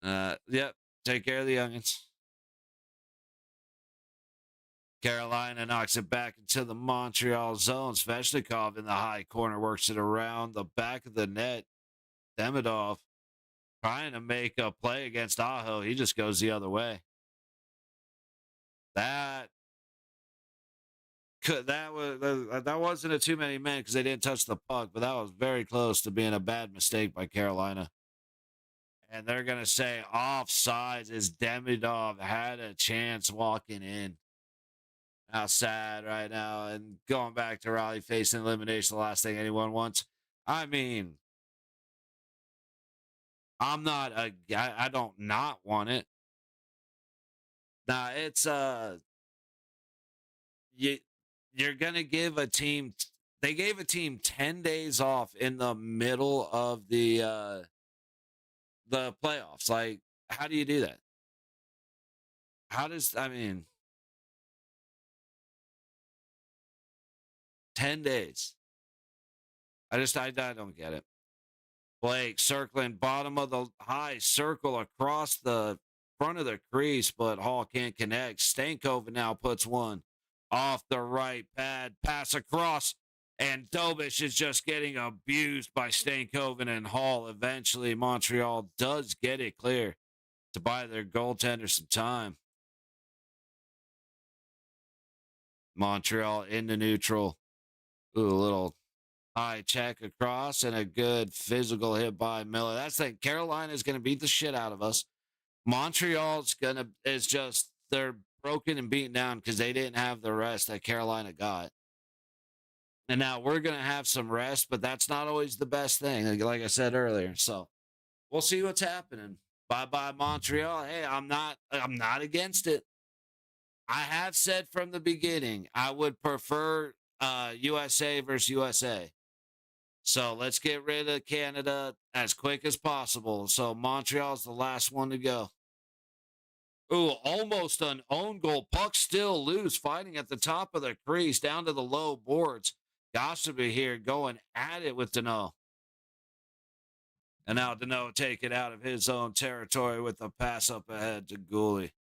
Yep. Take care of the youngins. Carolina knocks it back into the Montreal zone. Svechnikov in the high corner works it around the back of the net. Demidov trying to make a play against Aho. He just goes the other way. That wasn't a too many men because they didn't touch the puck, but that was very close to being a bad mistake by Carolina. And they're going to say offsides as Demidov had a chance walking in. How sad right now. And going back to Raleigh facing elimination, the last thing anyone wants. I mean, I don't not want it. Nah, it's, you're going to give a team, they gave a team 10 days off in the middle of the playoffs. Like, how do you do that? I mean, 10 days. I don't get it. Blake circling bottom of the high circle across the front of the crease, but Hall can't connect. Stankoven now puts one off the right pad, pass across, and Dobish is just getting abused by Stankoven and Hall. Eventually, Montreal does get it clear to buy their goaltender some time. Montreal into neutral. Ooh, a little high check across and a good physical hit by Miller. That's the thing. Carolina's going to beat the shit out of us. Montreal's they're broken and beaten down because they didn't have the rest that Carolina got. And now we're going to have some rest, but that's not always the best thing, like I said earlier. So we'll see what's happening. Bye-bye, Montreal. Hey, I'm not against it. I have said from the beginning, I would prefer USA versus USA. So let's get rid of Canada as quick as possible. So Montreal's the last one to go. Ooh, almost an own goal. Puck still loose, fighting at the top of the crease, down to the low boards. Gosseby here going at it with Dano. And now Dano take it out of his own territory with a pass up ahead to Gooley.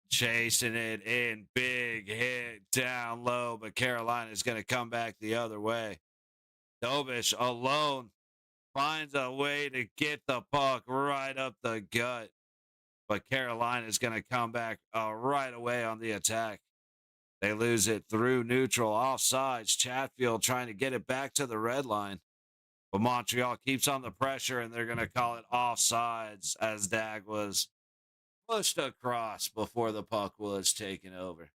Chasing it in, big hit down low, but Carolina's going to come back the other way. Dobish alone finds a way to get the puck right up the gut. But Carolina's going to come back right away on the attack. They lose it through neutral, offsides. Chatfield trying to get it back to the red line. But Montreal keeps on the pressure, and they're going to call it offsides as Dag was pushed across before the puck was taken over.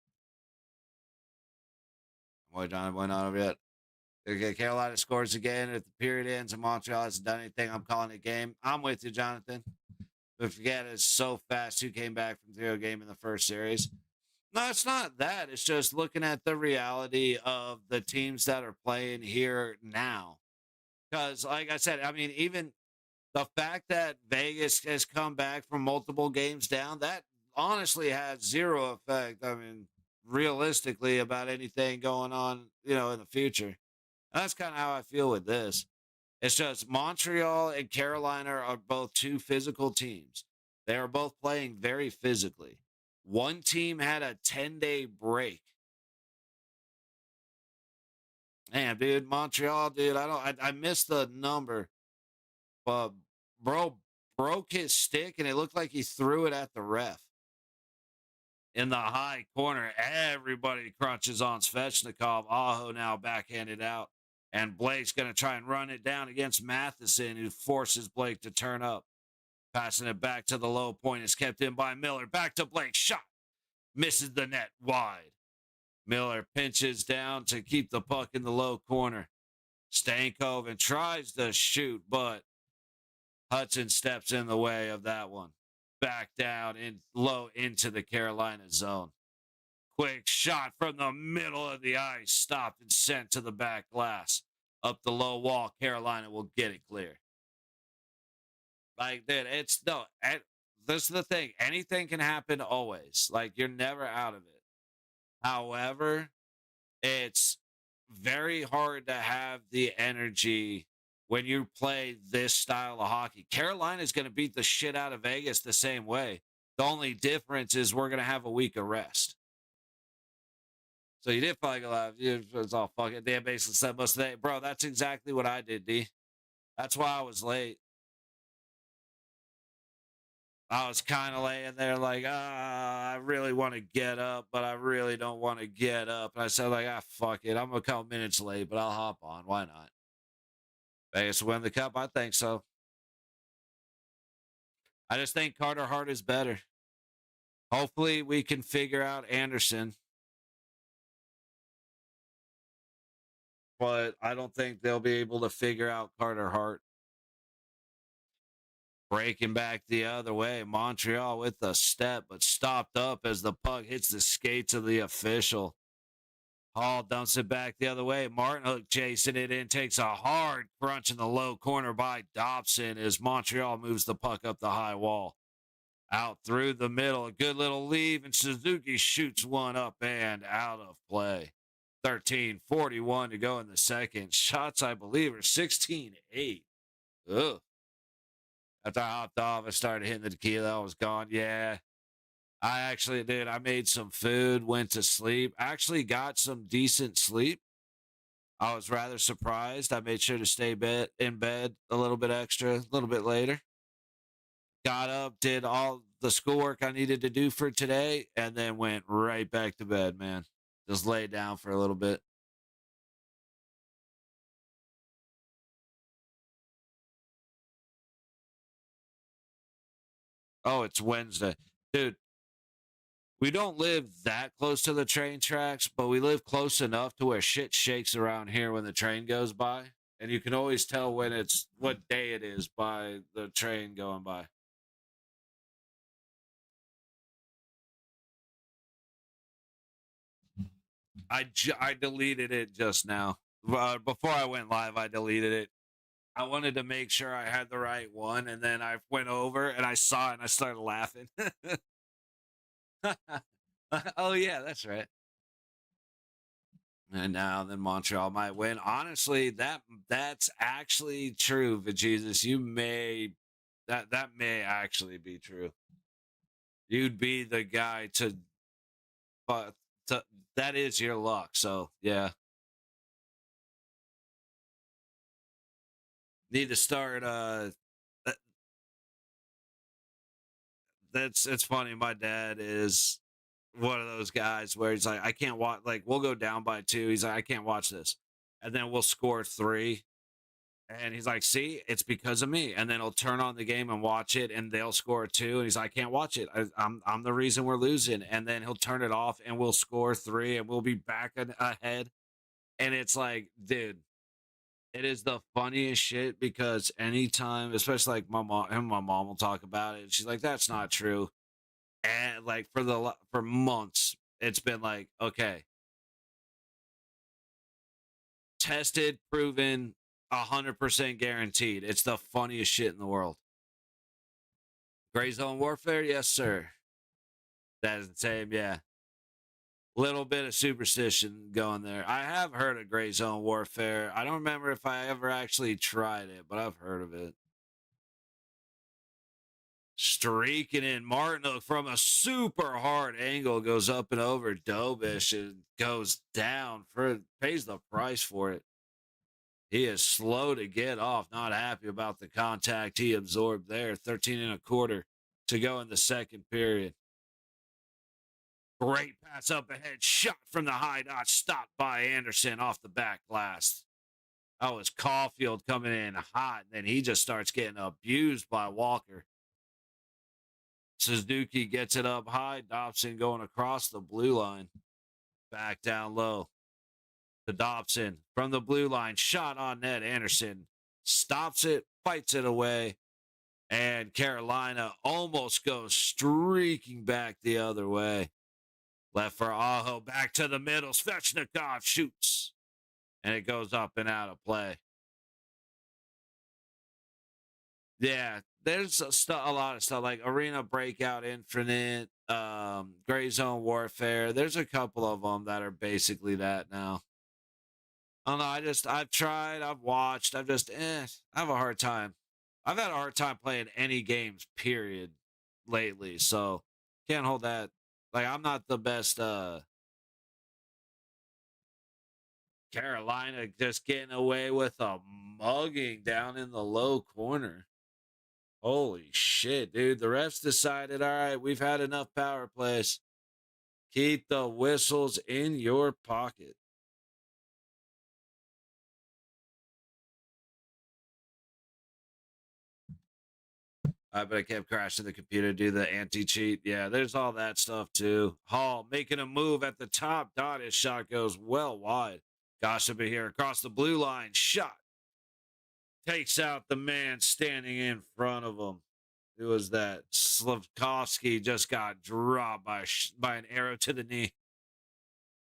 Boy, John, went on over yet. Okay, Carolina scores again. If the period ends and Montreal hasn't done anything, I'm calling it game. I'm with you, Jonathan. But forget it's so fast. Who came back from 0 game in the first series? No, it's not that. It's just looking at the reality of the teams that are playing here now. Because, like I said, I mean, even the fact that Vegas has come back from multiple games down, that honestly has zero effect. I mean, realistically, about anything going on, in the future. And that's kind of how I feel with this. It's just Montreal and Carolina are both two physical teams. They are both playing very physically. One team had a 10-day break. Man, dude, Montreal, dude, I missed the number, but bro broke his stick and it looked like he threw it at the ref in the high corner. Everybody crunches on Svechnikov. Aho now backhanded out. And Blake's going to try and run it down against Matheson, who forces Blake to turn up. Passing it back to the low point is kept in by Miller. Back to Blake. Shot. Misses the net wide. Miller pinches down to keep the puck in the low corner. Stankoven tries to shoot, but Hudson steps in the way of that one. Back down in low into the Carolina zone. Quick shot from the middle of the ice. Stopped and sent to the back glass. Up the low wall. Carolina will get it clear. Like, dude, this is the thing. Anything can happen always. Like, you're never out of it. However, it's very hard to have the energy when you play this style of hockey. Carolina is going to beat the shit out of Vegas the same way. The only difference is we're going to have a week of rest. So you did fucking laugh. It's all fucking damn basically said most of the day. Bro, that's exactly what I did, D. That's why I was late. I was kind of laying there like, I really want to get up, but I really don't want to get up. And I said, like, fuck it. I'm a couple minutes late, but I'll hop on. Why not? Vegas win the cup? I think so. I just think Carter Hart is better. Hopefully we can figure out Anderson. But I don't think they'll be able to figure out Carter Hart. Breaking back the other way. Montreal with a step, but stopped up as the puck hits the skates of the official. Hall dumps it back the other way. Martin Hook chasing it in, takes a hard crunch in the low corner by Dobson as Montreal moves the puck up the high wall. Out through the middle, a good little leave, and Suzuki shoots one up and out of play. 13:41 to go in the second. Shots, I believe, are 16-8. Ugh. After I hopped off, I started hitting the tequila. I was gone. Yeah. I actually did. I made some food, went to sleep. Actually got some decent sleep. I was rather surprised. I made sure to stay in bed a little bit extra, a little bit later. Got up, did all the schoolwork I needed to do for today, and then went right back to bed, man. Just laid down for a little bit. Oh, it's Wednesday. Dude, we don't live that close to the train tracks, but we live close enough to where shit shakes around here when the train goes by. And you can always tell what day it is by the train going by. I deleted it just now. Before I went live, I deleted it. I wanted to make sure I had the right one, and then I went over and I saw it and I started laughing. Oh yeah, that's right. And now then Montreal might win. Honestly, that's actually true, Jesus. That may actually be true. You'd be the guy but that is your luck. So yeah. Need to start it's funny. My dad is one of those guys where he's like, I can't watch, like, we'll go down by 2. He's like, I can't watch this. And then we'll score 3. And he's like, see, it's because of me. And then he'll turn on the game and watch it, and they'll score 2. And he's like, I can't watch it. I'm the reason we're losing. And then he'll turn it off, and we'll score 3, and we'll be back ahead. And it's like, dude, it is the funniest shit because anytime, especially like my mom will talk about it. She's like, that's not true. And like for months, it's been like, okay, tested, proven, 100% guaranteed. It's the funniest shit in the world. Gray zone warfare, yes, sir. That is the same, yeah. Little bit of superstition going there. I have heard of gray zone warfare. I don't remember if I ever actually tried it, but I've heard of it. Streaking in Martin from a super hard angle goes up and over Dobish and goes down pays the price for it. He is slow to get off, not happy about the contact he absorbed there. 13 and a quarter to go in the second period. Great pass up ahead, shot from the high dot, stopped by Anderson off the back glass. That was Caulfield coming in hot, and then he just starts getting abused by Walker. Suzuki gets it up high. Dobson going across the blue line. Back down low to Dobson from the blue line. Shot on net. Anderson stops it, fights it away, and Carolina almost goes streaking back the other way. Left for Aho. Back to the middle. Svechnikov shoots, and it goes up and out of play. Yeah, there's a lot of stuff like Arena Breakout Infinite, Gray Zone Warfare. There's a couple of them that are basically that now. I don't know. I've tried, I've watched, I have a hard time. I've had a hard time playing any games, period, lately. So can't hold that. Like, I'm not the best, Carolina just getting away with a mugging down in the low corner. Holy shit, dude. The refs decided, all right, we've had enough power plays. Keep the whistles in your pocket. But I kept crashing the computer to do the anti-cheat. Yeah, there's all that stuff too. Hall making a move at the top dot. His shot goes well wide. Gossip here across the blue line. Shot. Takes out the man standing in front of him. Who was that? Slavkovsky just got dropped by an arrow to the knee.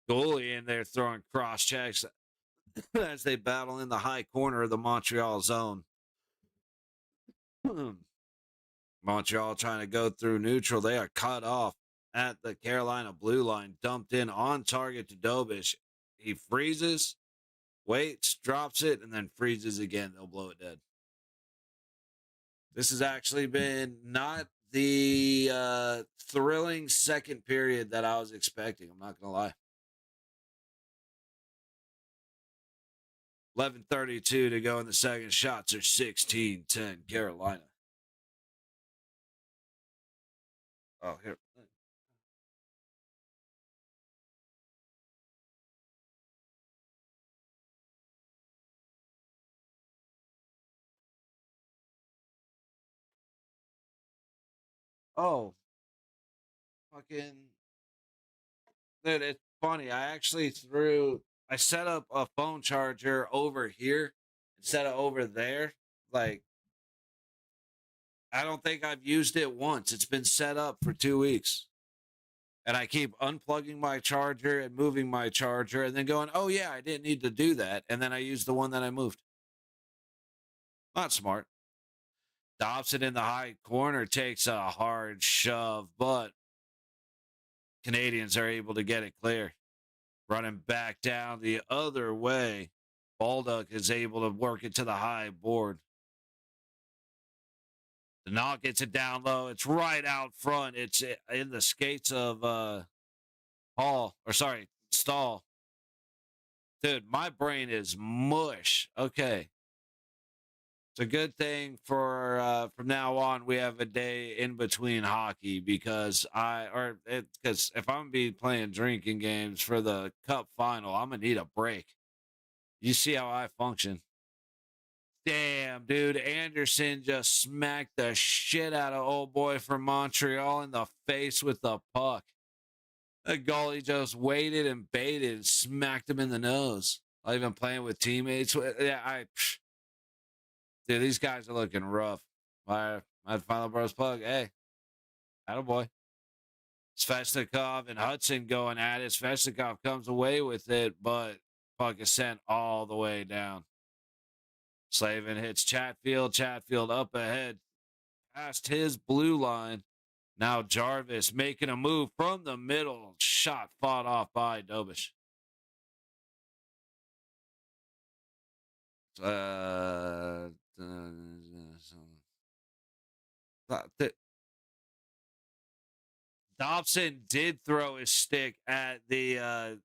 Goalie in there throwing cross checks as they battle in the high corner of the Montreal zone. Montreal trying to go through neutral. They are cut off at the Carolina blue line. Dumped in on target to Dobish. He freezes, waits, drops it, and then freezes again. They'll blow it dead. This has actually been not the thrilling second period that I was expecting. I'm not going to lie. 11:32 to go in the second. Shots are 16-10 Carolina. Oh, here. Oh, fucking. Dude, it's funny. I set up a phone charger over here instead of over there. Like, I don't think I've used it once. It's been set up for 2 weeks. And I keep unplugging my charger and moving my charger and then going, oh, yeah, I didn't need to do that. And then I use the one that I moved. Not smart. Dobson in the high corner takes a hard shove, but Canadians are able to get it clear. Running back down the other way. Baldock is able to work it to the high board. The knock gets it down low. It's right out front. It's in the skates of Stahl. Dude, my brain is mush. Okay. It's a good thing for from now on we have a day in between hockey because if I'm gonna be playing drinking games for the cup final, I'm gonna need a break. You see how I function. Damn, dude. Anderson just smacked the shit out of old boy from Montreal in the face with the puck. The goalie just waited and baited and smacked him in the nose. I've even playing with teammates. Yeah, dude, these guys are looking rough. My Final Bros plug. Hey, attaboy. Svechnikov and Hudson going at it. Svechnikov comes away with it, but puck is sent all the way down. Slavin hits Chatfield. Chatfield up ahead past his blue line. Now Jarvis making a move from the middle. Shot fought off by Dobish. Dobson did throw his stick at the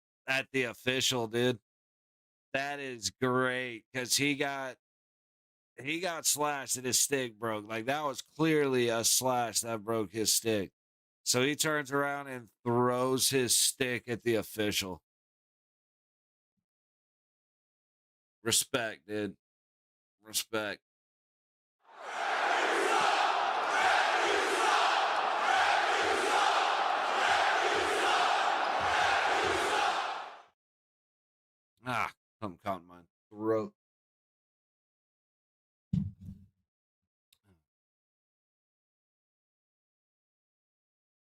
official, dude. That is great because he got slashed and his stick broke. Like that was clearly a slash that broke his stick. So he turns around and throws his stick at the official. Respect, dude. Respect. Something caught in my throat.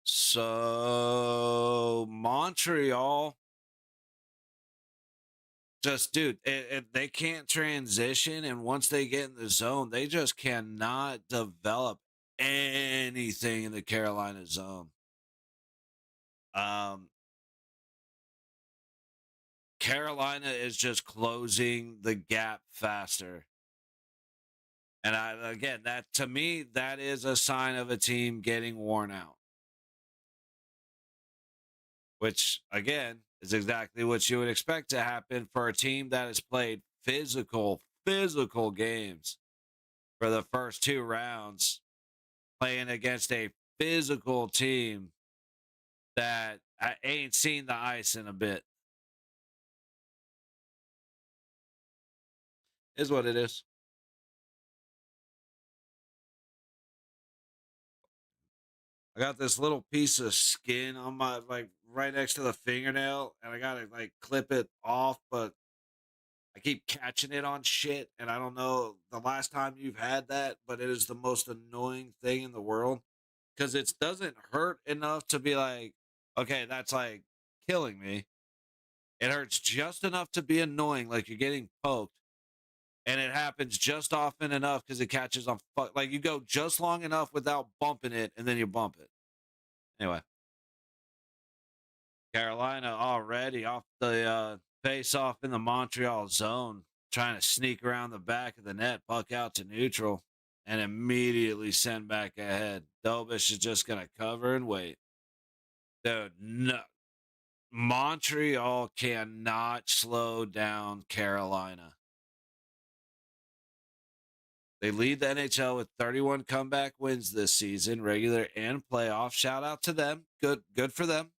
So Montreal, just dude, they can't transition, and once they get in the zone, they just cannot develop anything in the Carolina zone. Carolina is just closing the gap faster. And again, that to me, that is a sign of a team getting worn out. Which, again, is exactly what you would expect to happen for a team that has played physical games for the first 2 rounds, playing against a physical team that ain't seen the ice in a bit. Is what it is. I got this little piece of skin on my, like, right next to the fingernail, and I gotta, like, clip it off, but I keep catching it on shit, and I don't know the last time you've had that, but it is the most annoying thing in the world because it doesn't hurt enough to be like, okay, that's like killing me. It hurts just enough to be annoying, like you're getting poked, and it happens just often enough because it catches on. Like you go just long enough without bumping it, and then you bump it. Anyway, Carolina already off the face off in the Montreal zone, trying to sneak around the back of the net, puck out to neutral, and immediately send back ahead. Dobish is just going to cover and wait. Dude, no. Montreal cannot slow down Carolina. They lead the NHL with 31 comeback wins this season, regular and playoff. Shout out to them. Good for them.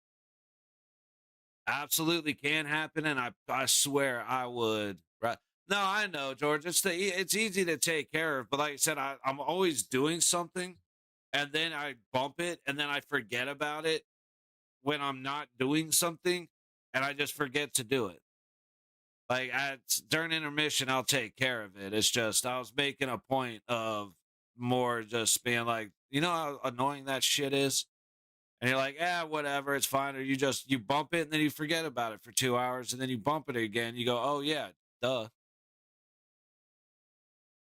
Absolutely can happen, and I swear I would. Right? No, I know, George. It's easy to take care of, but like I said, I'm always doing something, and then I bump it, and then I forget about it when I'm not doing something, and I just forget to do it. Like during intermission, I'll take care of it. It's just I was making a point of more just being like, you know how annoying that shit is. And you're like, whatever, it's fine. Or you bump it and then you forget about it for 2 hours and then you bump it again. You go, oh, yeah, duh.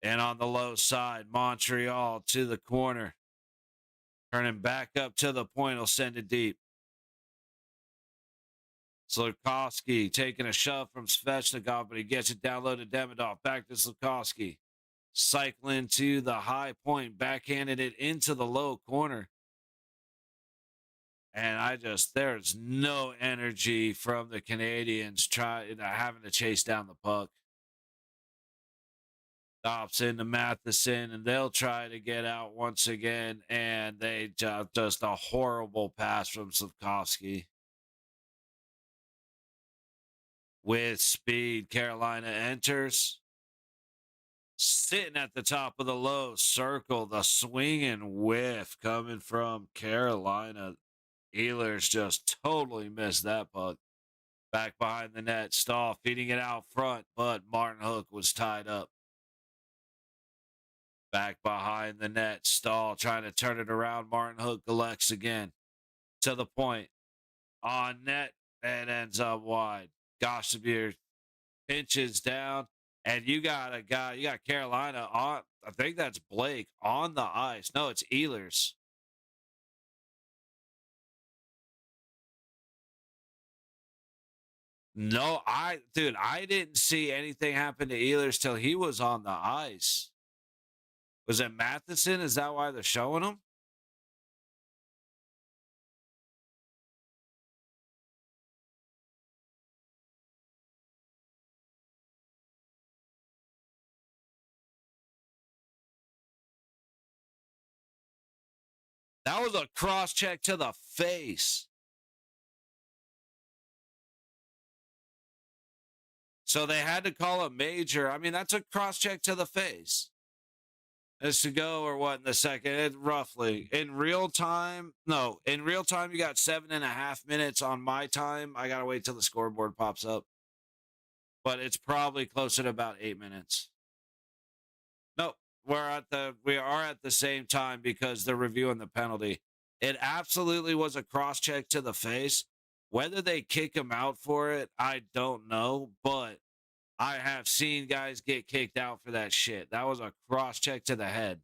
And on the low side, Montreal to the corner. Turning back up to the point, will send it deep. Slukowski taking a shove from Svechnikov, but he gets it down low to Demidov. Back to Slukowski. Cycling to the high point, backhanded it into the low corner. And there's no energy from the Canadians having to chase down the puck. Dobson to Matheson, and they'll try to get out once again. And they just a horrible pass from Slafkovsky. With speed, Carolina enters. Sitting at the top of the low circle, the swinging whiff coming from Carolina. Ehlers just totally missed that puck. Back behind the net, Stahl feeding it out front, but Martin Hook was tied up. Back behind the net, Stahl trying to turn it around. Martin Hook collects again. to the point on net and ends up wide. Gossipir pinches down, and you got a guy, you got Carolina on, I think that's Blake on the ice. No, it's Ehlers. No, I didn't see anything happen to Ehlers till he was on the ice. Was it Matheson? Is that why they're showing him? That was a cross check to the face. So they had to call a major. I mean, that's a cross check to the face. Is to go or what in the second? Roughly in real time. No, in real time, you got 7.5 minutes. On my time, I gotta wait till the scoreboard pops up. But it's probably closer to about 8 minutes. No, we are at the same time because they're reviewing the penalty. It absolutely was a cross check to the face. Whether they kick him out for it, I don't know, but I have seen guys get kicked out for that shit. That was a cross check to the head.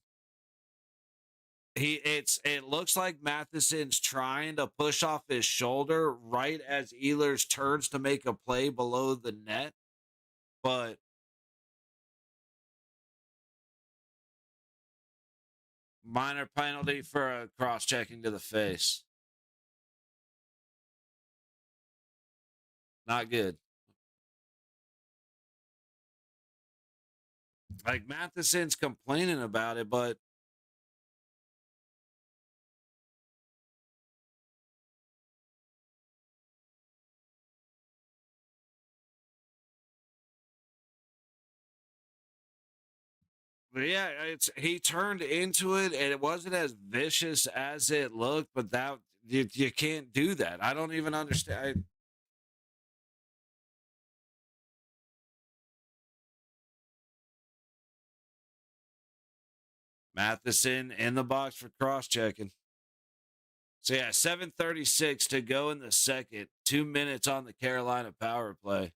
It looks like Matheson's trying to push off his shoulder right as Ehlers turns to make a play below the net, but minor penalty for a cross checking to the face. Not good. Like Matheson's complaining about it, but yeah, he turned into it, and it wasn't as vicious as it looked. But that you can't do that. I don't even understand. Matheson in the box for cross checking. So yeah, 7:36 to go in the second. 2 minutes on the Carolina power play.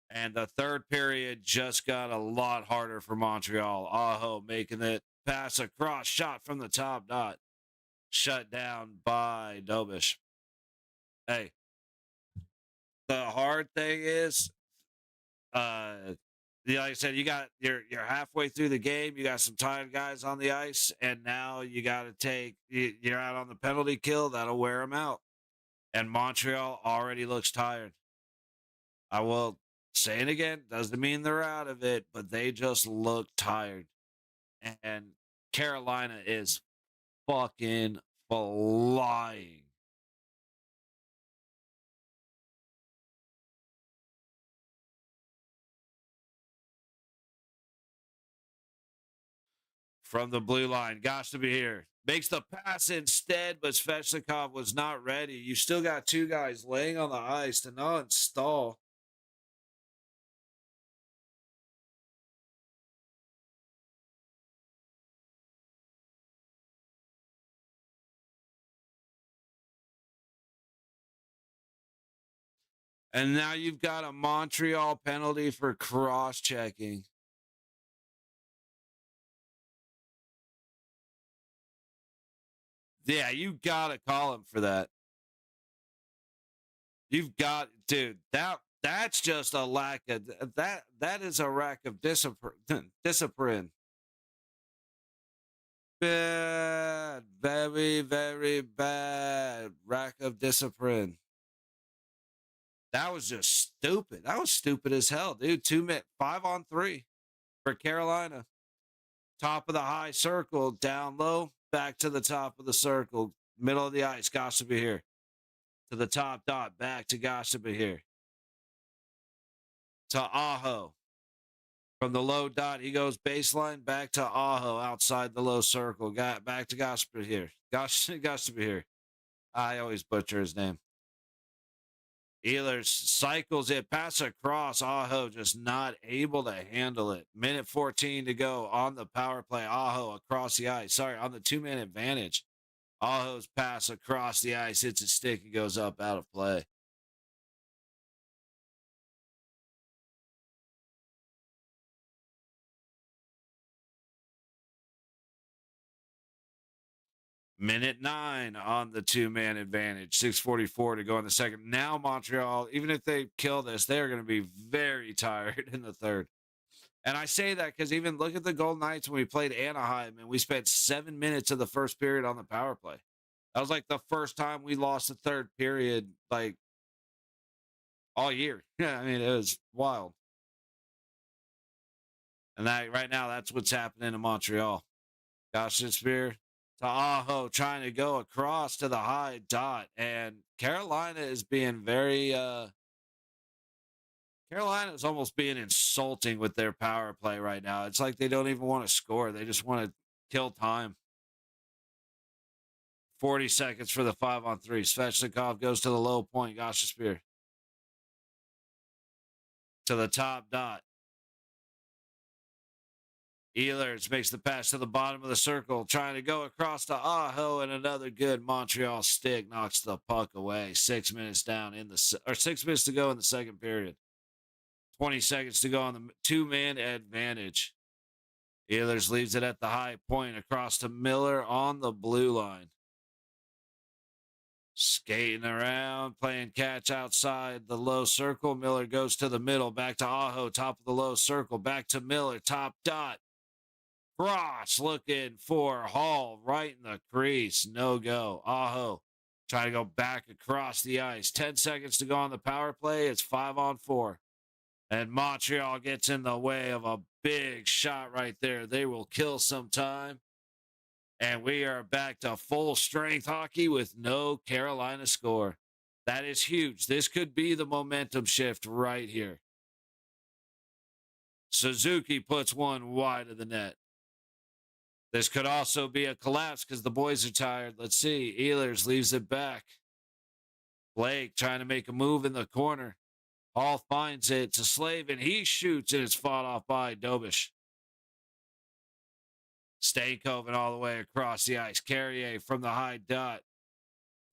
And the third period just got a lot harder for Montreal. Aho making it pass across, shot from the top dot. Shut down by Dobish. Hey, the hard thing is, like I said, you're halfway through the game. You got some tired guys on the ice, and now you got to you're out on the penalty kill. That'll wear them out. And Montreal already looks tired. I will say it again. Doesn't mean they're out of it, but they just look tired. And Carolina is fucking flying. From the blue line, got to be here. Makes the pass instead, but Svechnikov was not ready. You still got two guys laying on the ice to not install. And now you've got a Montreal penalty for cross-checking. Yeah, you got to call him for that. You've got, dude, that's just a lack of that is a lack of discipline. Bad, very, very bad lack of discipline. That was just stupid. That was stupid as hell, dude. 2 minutes, 5-on-3 for Carolina. Top of the high circle, down low, back to the top of the circle, middle of the ice. Gossip here to the top dot, back to Gossip here to Aho. From the low dot, he goes baseline back to Aho outside the low circle. Got back to Gossip here. Gossip here. I always butcher his name. Ehlers cycles it, pass across. Aho just not able to handle it. Minute 14 to go on the power play. Aho across the ice. Sorry, on the 2-minute advantage. Aho's pass across the ice, hits a stick, and goes up out of play. Minute 9 on the 2-man advantage. 6:44 to go in the second. Now Montreal, even if they kill this, they're going to be very tired in the third. And I say that because even look at the Golden Knights when we played Anaheim and we spent 7 minutes of the first period on the power play. That was like the first time we lost the third period, like all year. Yeah, I mean, it was wild. And that right now, that's what's happening in Montreal. Gosh, Spear to Aho trying to go across to the high dot. And Carolina is being very Carolina is almost being insulting with their power play right now. It's like they don't even want to score. They just want to kill time. 40 seconds for the 5-on-3. Svechnikov goes to the low point. Gosh, Spear to the top dot. Ehlers makes the pass to the bottom of the circle, trying to go across to Aho, and another good Montreal stick knocks the puck away. 6 minutes down in the 6 minutes to go in the second period. 20 seconds to go on the 2-man advantage. Ehlers leaves it at the high point across to Miller on the blue line. Skating around, playing catch outside the low circle. Miller goes to the middle, back to Aho, top of the low circle, back to Miller, top dot. Cross looking for Hall right in the crease. No go. Aho trying to go back across the ice. 10 seconds to go on the power play. It's 5-on-4. And Montreal gets in the way of a big shot right there. They will kill some time. And we are back to full strength hockey with no Carolina score. That is huge. This could be the momentum shift right here. Suzuki puts one wide of the net. This could also be a collapse because the boys are tired. Let's see. Ehlers leaves it back. Blake trying to make a move in the corner. Hall finds it to Slavin. He shoots and it's fought off by Dobish. Stankoven all the way across the ice. Carrier from the high dot.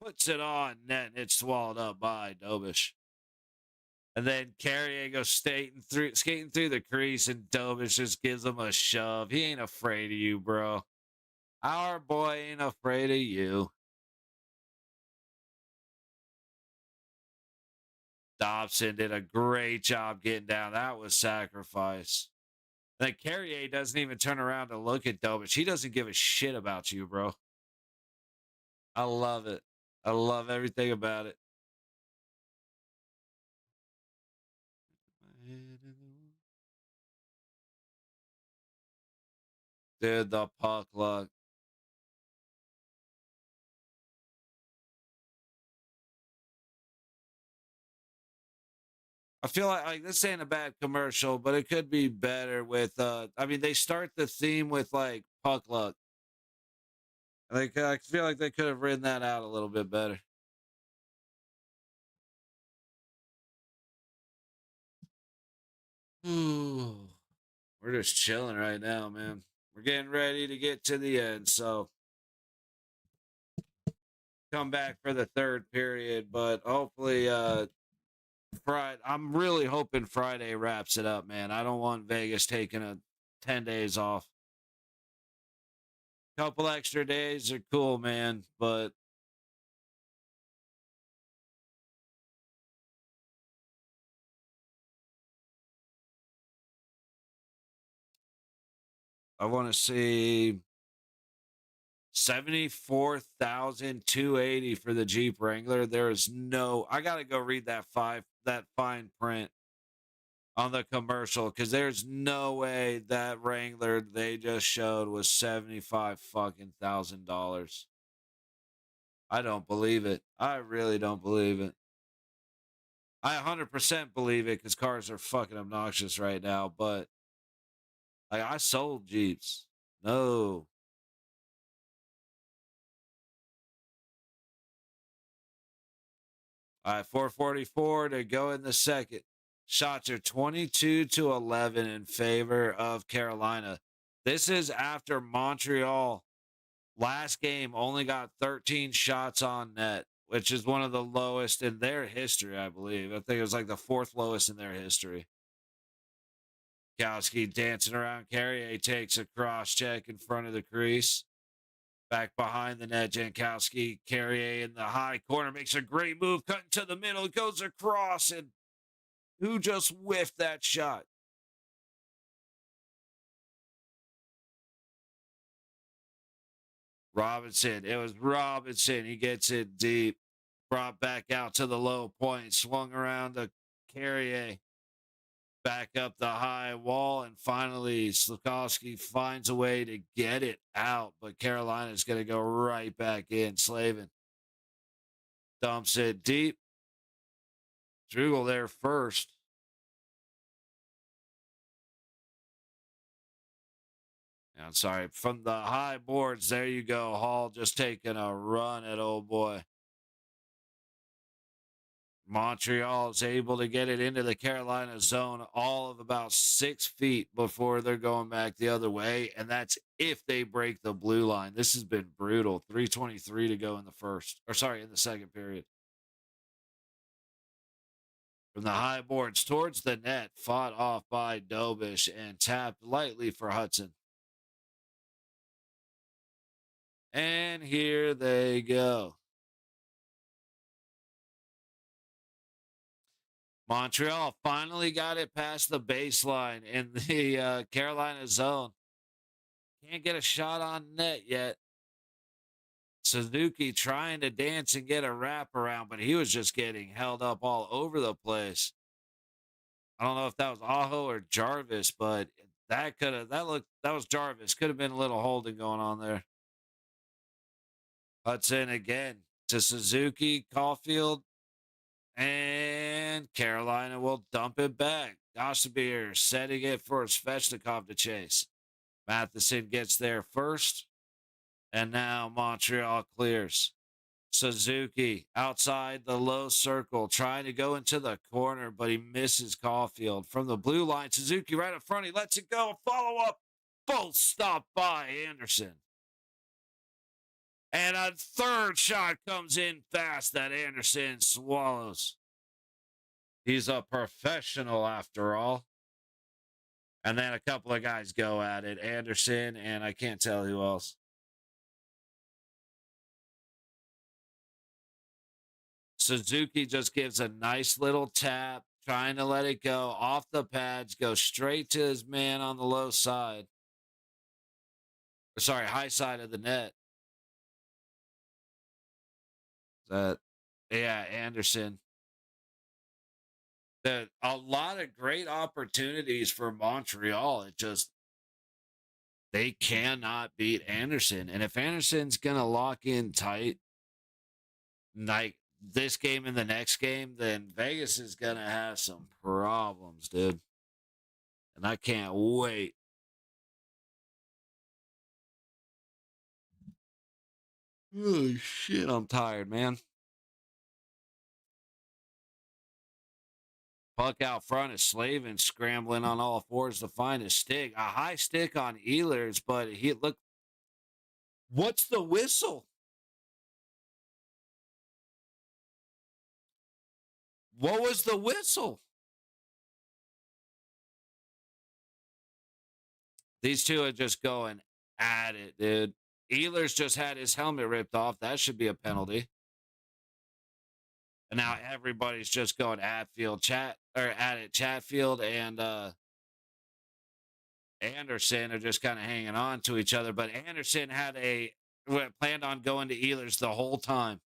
Puts it on net and it's swallowed up by Dobish. And then Carrier goes skating through the crease, and Dobish just gives him a shove. He ain't afraid of you, bro. Our boy ain't afraid of you. Dobson did a great job getting down. That was sacrifice. Then Carrier doesn't even turn around to look at Dobish. He doesn't give a shit about you, bro. I love it. I love everything about it. Dude, the puck luck. I feel like this ain't a bad commercial, but it could be better with I mean, they start the theme with like puck luck. Like I feel like they could have written that out a little bit better. Ooh, we're just chilling right now, man. We're getting ready to get to the end, so come back for the third period, but hopefully Friday. I'm really hoping Friday wraps it up, man. I don't want Vegas taking a 10 days off. Couple extra days are cool, man, but I want to see 74,280 for the Jeep Wrangler. There is no, I got to go read that fine print on the commercial because there's no way that Wrangler they just showed was 75 fucking $1,000. I don't believe it. I really don't believe it. I 100% believe it because cars are fucking obnoxious right now, but like I sold Jeeps. No. All right, 444 to go in the second. Shots are 22-11 in favor of Carolina. This is after Montreal Last game only got 13 shots on net, which is one of the lowest in their history, I believe. I think it was like the fourth lowest in their history. Kowski dancing around. Carrier takes a cross check in front of the crease. Back behind the net, Jankowski. Carrier in the high corner makes a great move, cutting to the middle, goes across, and who just whiffed that shot? Robinson. It was Robinson. He gets it deep. Brought back out to the low point. Swung around the Carrier. Back up the high wall. And finally, Slukowski finds a way to get it out. But Carolina's going to go right back in. Slavin dumps it deep. Drugel there first. I'm sorry, from the high boards, there you go. Hall just taking a run at old boy. Montreal is able to get it into the Carolina zone all of about 6 feet before they're going back the other way. And that's if they break the blue line. This has been brutal. 3:23 to go in in the second period. From the high boards towards the net, fought off by Dobish and tapped lightly for Hudson. And here they go. Montreal finally got it past the baseline in the Carolina zone. Can't get a shot on net yet. Suzuki trying to dance and get a wraparound, but he was just getting held up all over the place. I don't know if that was Aho or Jarvis, but that was Jarvis. Could have been a little holding going on there. Hudson again to Suzuki, Caulfield, and Carolina will dump it back. Gossabier setting it for Svechnikov to chase. Matheson gets there first. And now Montreal clears. Suzuki outside the low circle, trying to go into the corner, but he misses Caulfield. From the blue line, Suzuki right up front. He lets it go. Follow up. Both stopped by Anderson. And a third shot comes in fast that Anderson swallows. He's a professional after all. And then a couple of guys go at it. Anderson and I can't tell who else. Suzuki just gives a nice little tap, trying to let it go off the pads, go straight to his man on the low side. Sorry, high side of the net. Anderson. A lot of great opportunities for Montreal. They cannot beat Anderson. And if Anderson's going to lock in tight, like this game and the next game, then Vegas is going to have some problems, dude. And I can't wait. Oh, shit, I'm tired, man. Puck out front is Slavin scrambling on all fours to find his stick. A high stick on Ehlers, but what's the whistle? What was the whistle? These two are just going at it, dude. Ehlers just had his helmet ripped off. That should be a penalty. And now everybody's just going at it. Chatfield and Anderson are just kind of hanging on to each other. But Anderson planned on going to Ehlers the whole time.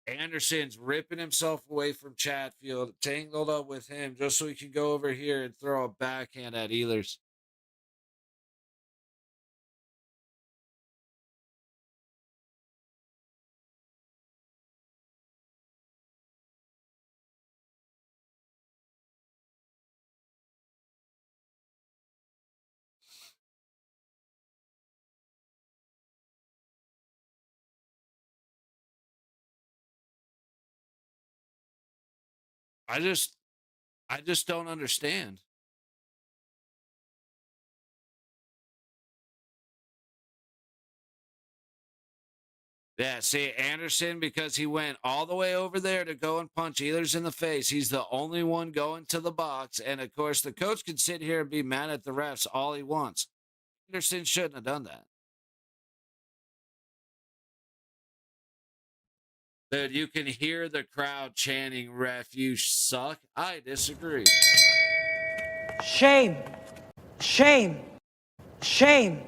Anderson's ripping himself away from Chatfield, tangled up with him just so he can go over here and throw a backhand at Ehlers. I just don't understand. Yeah, see, Anderson, because he went all the way over there to go and punch Ehlers in the face, he's the only one going to the box. And of course, the coach can sit here and be mad at the refs all he wants. Anderson shouldn't have done that. Dude, you can hear the crowd chanting, "Ref, you suck." I disagree. Shame. Shame. Shame.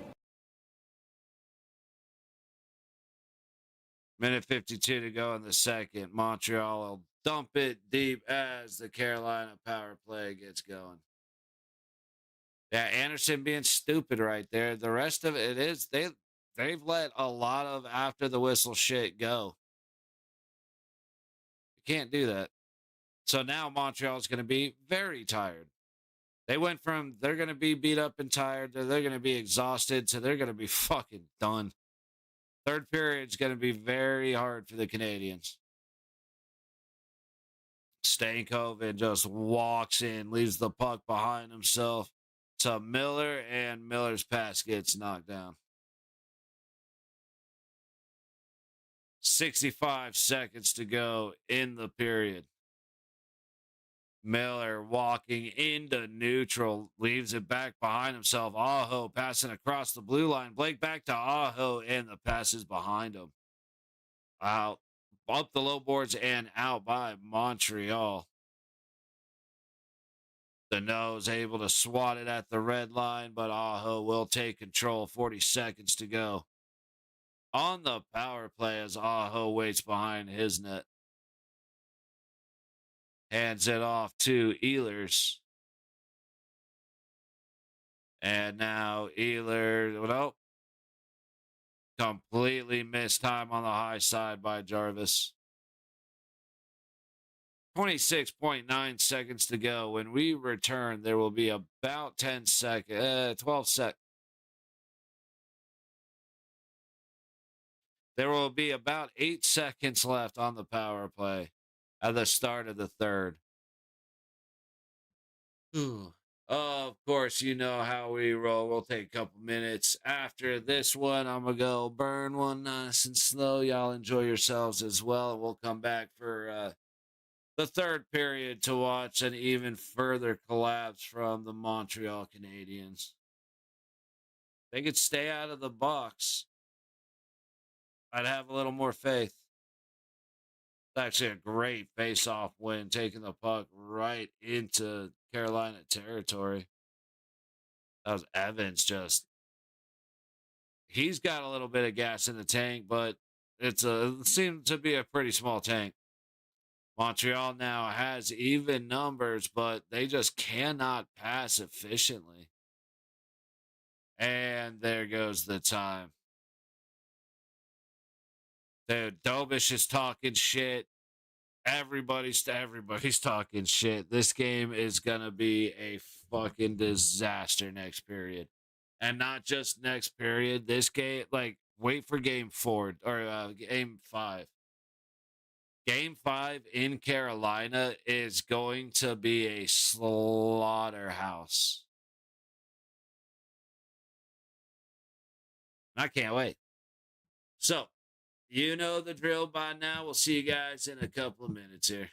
Minute 52 to go in the second. Montreal will dump it deep as the Carolina power play gets going. Yeah, Anderson being stupid right there. The rest of it is they've let a lot of after the whistle shit go. You can't do that. So now Montreal is going to be very tired. They went from they're going to be beat up and tired to they're going to be exhausted to they're going to be fucking done. Third period is going to be very hard for the Canadiens. Stankoven just walks in, leaves the puck behind himself to Miller, and Miller's pass gets knocked down. 65 seconds to go in the period. Miller walking into neutral, leaves it back behind himself. Aho passing across the blue line. Blake back to Aho, and the pass is behind him. Out, up the low boards and out by Montreal. The nose able to swat it at the red line, but Aho will take control. 40 seconds to go. On the power play as Aho waits behind his net. Hands it off to Ehlers. And now Ehlers, nope. Completely missed time on the high side by Jarvis. 26.9 seconds to go. When we return, there will be about 12 seconds. There will be about 8 seconds left on the power play at the start of the third. Of course, you know how we roll. We'll take a couple minutes after this one. I'm going to go burn one nice and slow. Y'all enjoy yourselves as well. And we'll come back for the third period to watch an even further collapse from the Montreal Canadiens. They could stay out of the box. I'd have a little more faith. It's actually a great face-off win, taking the puck right into Carolina territory. That was Evans just. He's got a little bit of gas in the tank, but it seems to be a pretty small tank. Montreal now has even numbers, but they just cannot pass efficiently. And there goes the time. Dude, Dobish is talking shit. Everybody's talking shit. This game is going to be a fucking disaster next period. And not just next period. This game, like, wait for game 4 or game 5. Game 5 in Carolina is going to be a slaughterhouse. I can't wait. So, you know the drill by now. We'll see you guys in a couple of minutes here.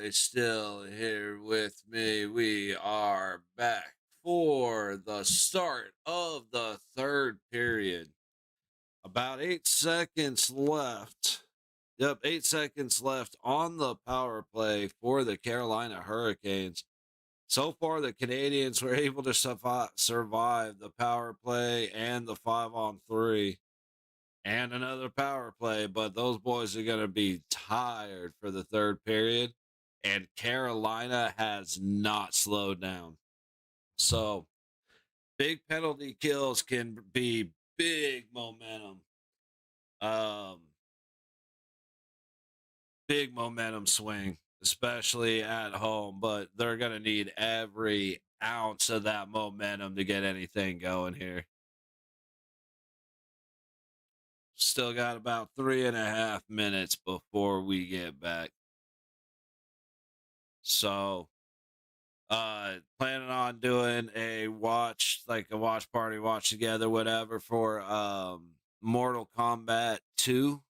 boys still here with me? We are back for the start of the third period. About 8 seconds left. Yep, 8 seconds left on the power play for the Carolina Hurricanes. So far, the Canadians were able to survive the power play and the 5-on-3 and another power play, but those boys are going to be tired for the third period, and Carolina has not slowed down. So, big penalty kills can be big momentum. Um, Big momentum swing, especially at home, but they're going to need every ounce of that momentum to get anything going here. Still got about 3.5 minutes before we get back. So, planning on doing a watch, like a watch party, watch together, whatever, for Mortal Kombat 2.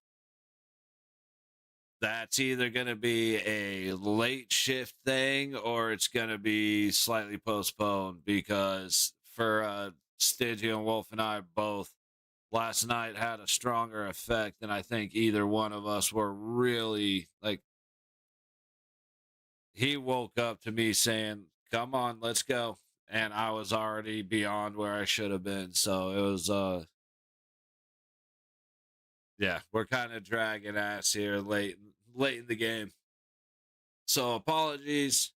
That's either going to be a late shift thing or it's going to be slightly postponed because for Stygia and Wolf and I both last night had a stronger effect than I think either one of us were really like. He woke up to me saying, "Come on, let's go." And I was already beyond where I should have been. So it was yeah, we're kind of dragging ass here late in the game. So apologies.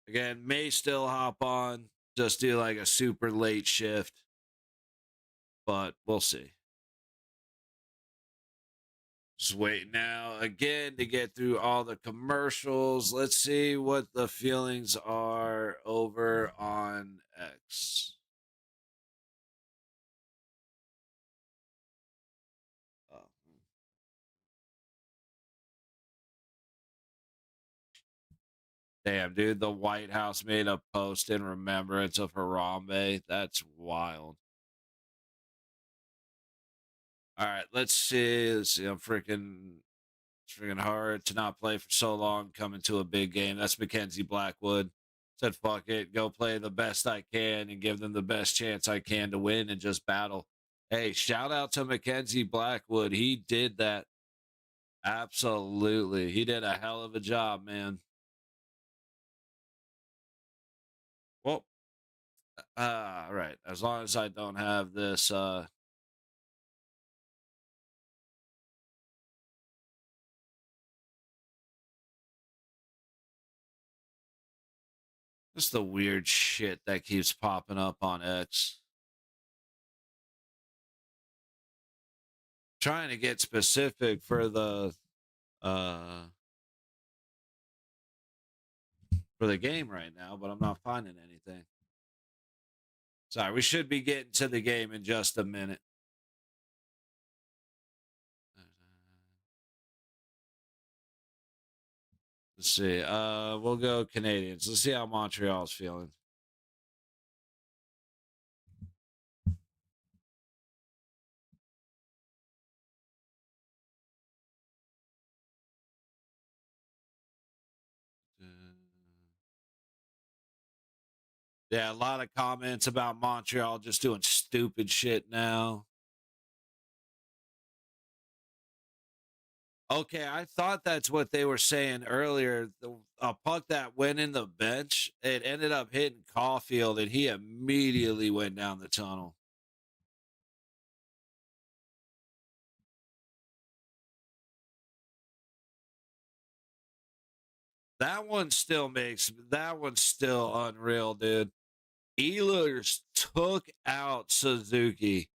Again, may still hop on, just do like a super late shift. But we'll see. Just wait now again to get through all the commercials. Let's see what the feelings are over on X. Oh. Damn, dude, the White House made a post in remembrance of Harambe. That's wild. All right, let's see. I'm freaking hard to not play for so long coming to a big game. That's Mackenzie Blackwood. Said, fuck it, go play the best I can and give them the best chance I can to win and just battle. Hey, shout out to Mackenzie Blackwood. He did that. Absolutely. He did a hell of a job, man. Well, all right. As long as I don't have this, just the weird shit that keeps popping up on X. Trying to get specific uh for the game right now, but I'm not finding anything. Sorry, we should be getting to the game in just a minute. Let's see. We'll go Canadians. Let's see how Montreal's feeling. Yeah, a lot of comments about Montreal just doing stupid shit now. Okay, I thought that's what they were saying earlier. A puck that went in the bench, it ended up hitting Caulfield, and he immediately went down the tunnel. That one's still unreal, dude. Ehlers took out Suzuki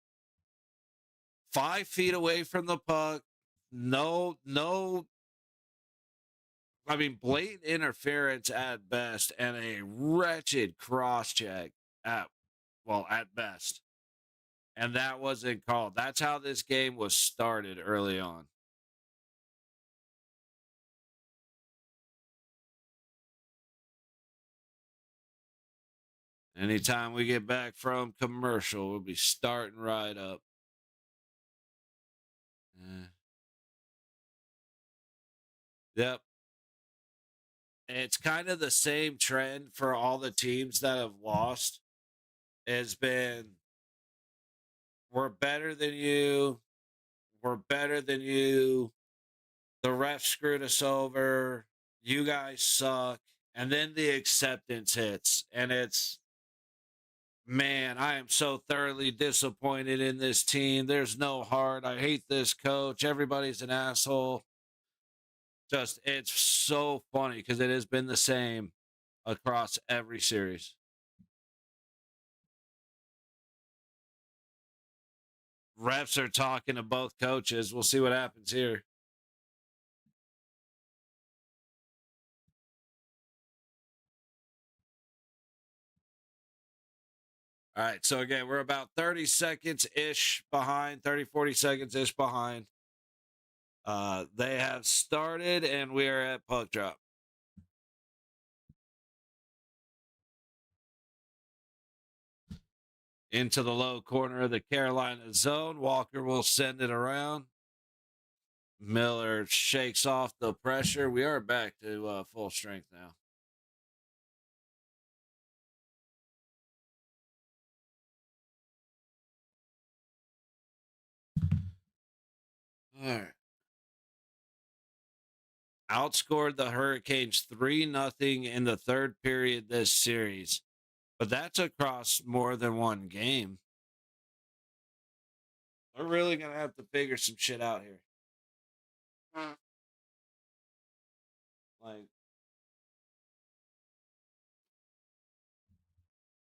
5 feet away from the puck. No, I mean, blatant interference at best and a wretched cross check at best. And that wasn't called. That's how this game was started early on. Anytime we get back from commercial, we'll be starting right up. Yep. it's kind of the same trend for all the teams that have lost. Has been we're better than you. We're better than you. The ref screwed us over. You guys suck. And then the acceptance hits. And it's, man, I am so thoroughly disappointed in this team. There's no heart. I hate this coach. Everybody's an asshole. Just, it's so funny because it has been the same across every series. Refs are talking to both coaches. We'll see what happens here. All right. So again, we're about 30 seconds ish behind, 30, 40 seconds ish behind. They have started and we are at puck drop. Into the low corner of the Carolina zone. Walker will send it around. Miller shakes off the pressure. We are back to full strength now. All right. Outscored the Hurricanes 3-0 in the third period this series, but that's across more than one game. They're really going to have to figure some shit out here. Like,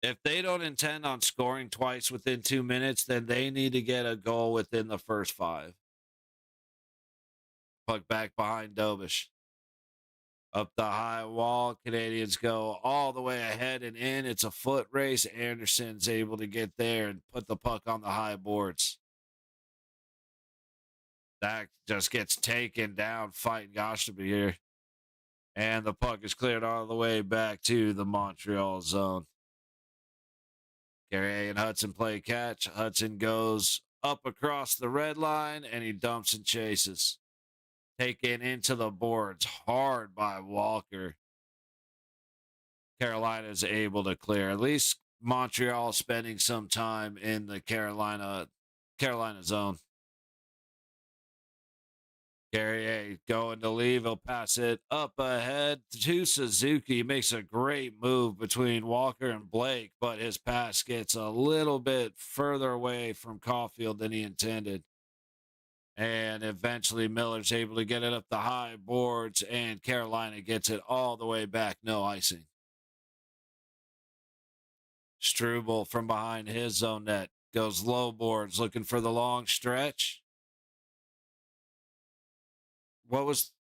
if they don't intend on scoring twice within 2 minutes, then they need to get a goal within the first 5. Puck back behind Dobish. Up the high wall, Canadians go all the way ahead and in. It's a foot race. Anderson's able to get there and put the puck on the high boards. That just gets taken down fighting Goshteby here. And the puck is cleared all the way back to the Montreal zone. Carrier and Hudson play catch. Hudson goes up across the red line and he dumps and chases. Taken into the boards hard by Walker. Carolina is able to clear. At least Montreal spending some time in the Carolina zone. Carrier going to leave. He'll pass it up ahead to Suzuki. He makes a great move between Walker and Blake, but his pass gets a little bit further away from Caulfield than he intended. And eventually Miller's able to get it up the high boards, and Carolina gets it all the way back. No icing. Struble from behind his zone net goes low boards looking for the long stretch. What was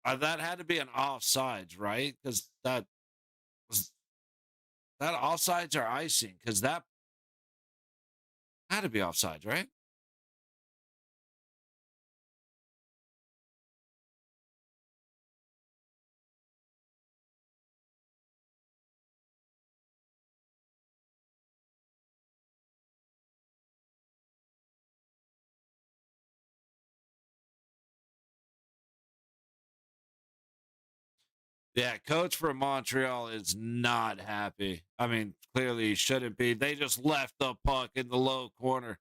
that had to be an offsides, right? Because that offsides or icing, because that had to be offsides, right? Yeah, coach from Montreal is not happy. I mean, clearly he shouldn't be. They just left the puck in the low corner.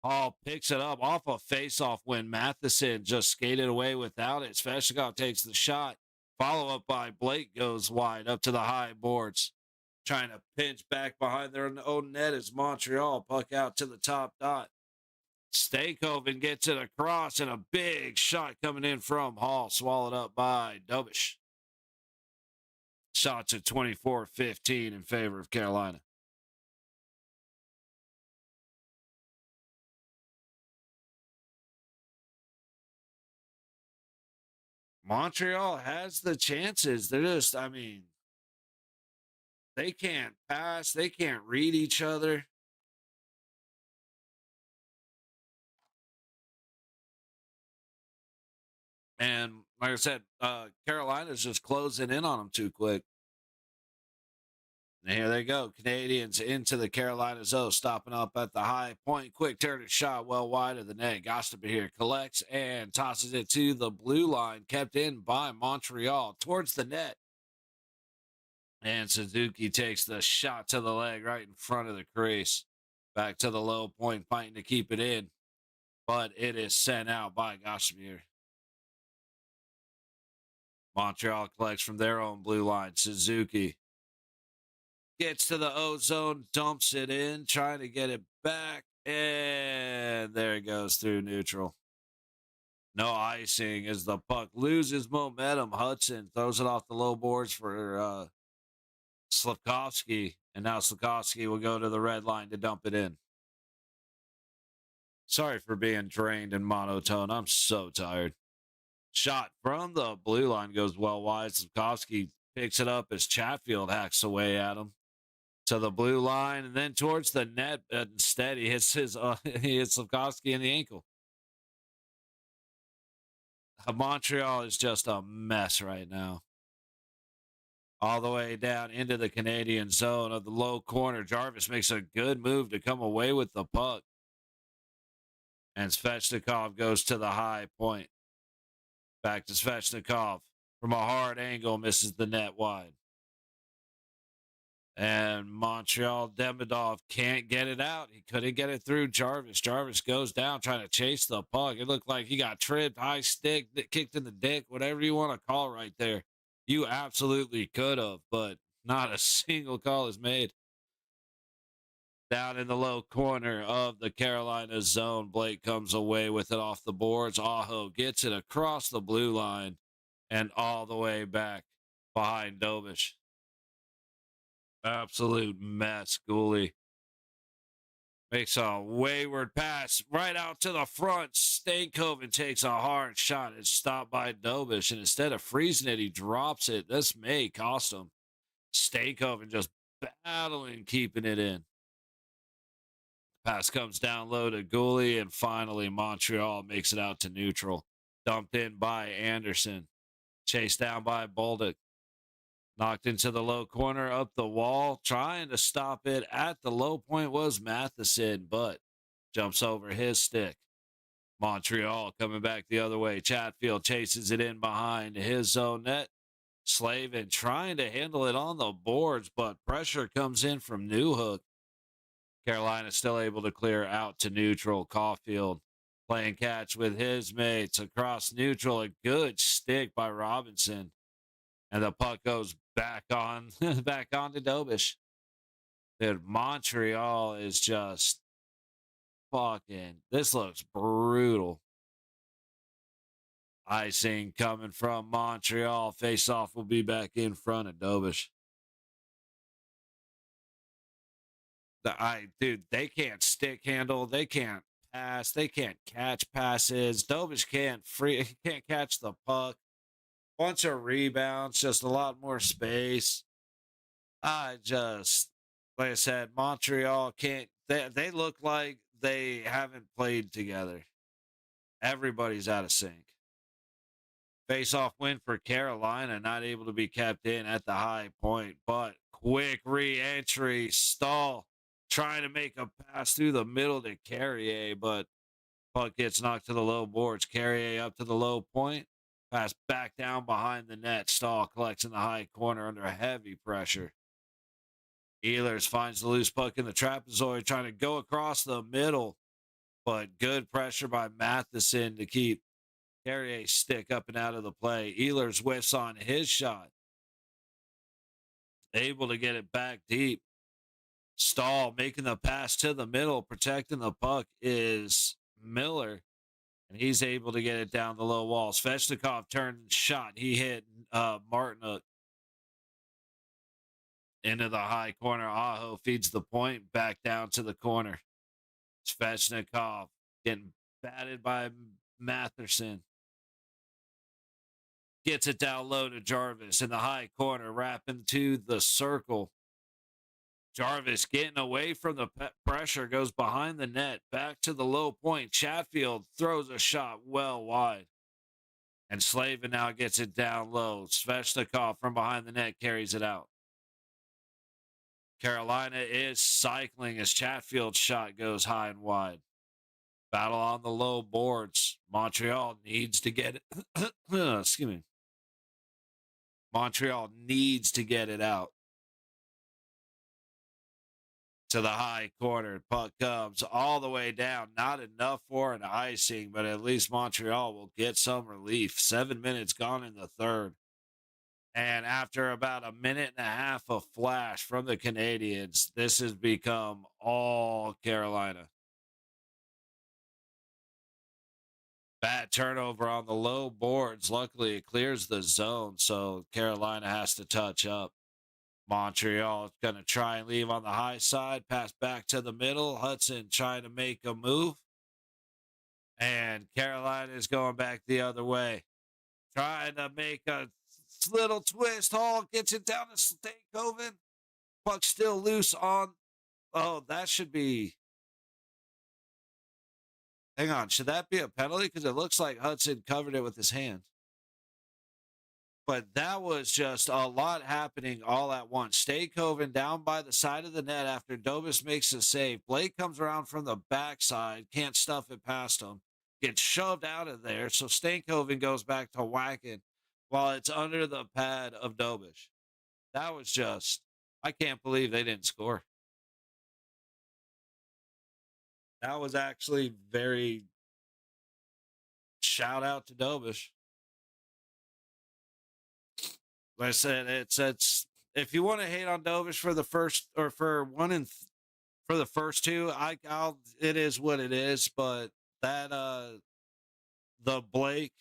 Hall picks it up off a face-off when Matheson just skated away without it. Sveshnikov takes the shot. Follow up by Blake goes wide up to the high boards. Trying to pinch back behind their own net is Montreal. Puck out to the top dot. Stakehoven gets it across and a big shot coming in from Hall. Swallowed up by Dobish. Shots at 24-15 in favor of Carolina. Montreal has the chances. They're just, I mean, they can't pass. They can't read each other. And like I said, Carolina's just closing in on them too quick. And here they go. Canadians into the Carolina zone, stopping up at the high point. Quick turning shot well wide of the net. Gostober here collects and tosses it to the blue line, kept in by Montreal towards the net. And Suzuki takes the shot to the leg right in front of the crease. Back to the low point, fighting to keep it in. But it is sent out by Gostober. Montreal collects from their own blue line. Suzuki gets to the O zone, dumps it in, trying to get it back. And there it goes through neutral. No icing as the puck loses momentum. Hudson throws it off the low boards for Slavkovsky. And now Slavkovsky will go to the red line to dump it in. Sorry for being drained and monotone. I'm so tired. Shot from the blue line goes well wide. Slavkovsky picks it up as Chatfield hacks away at him to the blue line and then towards the net. Instead, he hits he hits Slavkovsky in the ankle. Montreal is just a mess right now. All the way down into the Canadian zone of the low corner. Jarvis makes a good move to come away with the puck. And Svechnikov goes to the high point. Back to Svechnikov from a hard angle, misses the net wide. And Montreal Demidov can't get it out. He couldn't get it through Jarvis. Jarvis goes down trying to chase the puck. It looked like he got tripped, high stick, kicked in the dick, whatever you want to call right there. You absolutely could have, but not a single call is made. Down in the low corner of the Carolina zone, Blake comes away with it off the boards. Aho gets it across the blue line and all the way back behind Dobish. Absolute mess, Gooley. Makes a wayward pass right out to the front. Stankoven takes a hard shot. It's stopped by Dobish, and instead of freezing it, he drops it. This may cost him. Stankoven just battling, keeping it in. Pass comes down low to Gooley, and finally Montreal makes it out to neutral. Dumped in by Anderson. Chased down by Bolduc. Knocked into the low corner, up the wall. Trying to stop it at the low point was Matheson, but jumps over his stick. Montreal coming back the other way. Chatfield chases it in behind his own net. Slavin trying to handle it on the boards, but pressure comes in from Newhook. Carolina still able to clear out to neutral. Caulfield playing catch with his mates across neutral. A good stick by Robinson. And the puck goes back on to Dobish. Dude, Montreal is just fucking, this looks brutal. Icing coming from Montreal. Face-off will be back in front of Dobish. Dude, they can't stick handle. They can't pass. They can't catch passes. Dobish can't catch the puck. Bunch of rebounds, just a lot more space. Like I said, Montreal can't. They look like they haven't played together. Everybody's out of sync. Face-off win for Carolina, not able to be kept in at the high point, but quick re-entry. Stahl trying to make a pass through the middle to Carrier, but puck gets knocked to the low boards. Carrier up to the low point. Pass back down behind the net. Stahl collects in the high corner under heavy pressure. Ehlers finds the loose puck in the trapezoid, trying to go across the middle, but good pressure by Matheson to keep Carrier's stick up and out of the play. Ehlers whiffs on his shot. Able to get it back deep. Stahl making the pass to the middle, protecting the puck is Miller. And he's able to get it down the low wall. Svechnikov turned shot. He hit Martin into the high corner. Aho feeds the point back down to the corner. Svechnikov getting batted by Matheson. Gets it down low to Jarvis in the high corner, wrapping to the circle. Jarvis getting away from the pressure, goes behind the net, back to the low point. Chatfield throws a shot well wide. And Slavin now gets it down low. Svechnikov from behind the net carries it out. Carolina is cycling as Chatfield's shot goes high and wide. Battle on the low boards. Montreal needs to get it. Excuse me. Montreal needs to get it out. To the high corner. Puck comes all the way down. Not enough for an icing, but at least Montreal will get some relief. 7 minutes gone in the third. And after about a minute and a half of flash from the Canadiens, this has become all Carolina. Bad turnover on the low boards. Luckily, it clears the zone, so Carolina has to touch up. Montreal is going to try and leave on the high side, pass back to the middle. Hudson trying to make a move. And Carolina is going back the other way. Trying to make a little twist. Hall gets it down to Stankoven. Puck still loose on. Oh, that should be. Hang on. Should that be a penalty? Because it looks like Hudson covered it with his hand. But that was just a lot happening all at once. Stankoven down by the side of the net after Dobis makes a save. Blake comes around from the backside, can't stuff it past him, gets shoved out of there. So Stankoven goes back to whacking while it's under the pad of Dobis. That was just, I can't believe they didn't score. That was actually very shout out to Dobis. Like I said, it's if you want to hate on Dovish for the first or for one and for the first two, I'll it is what it is. But that the Blake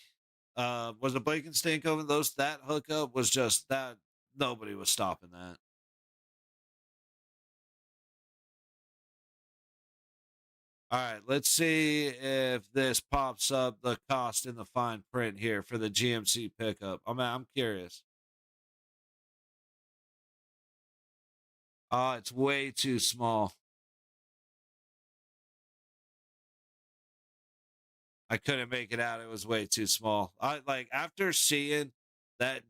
was it Blake and Stankoven, those that hookup was just that nobody was stopping that. All right, let's see if this pops up the cost in the fine print here for the GMC pickup. I'm curious. It's way too small. I couldn't make it out. It was way too small. I like after seeing that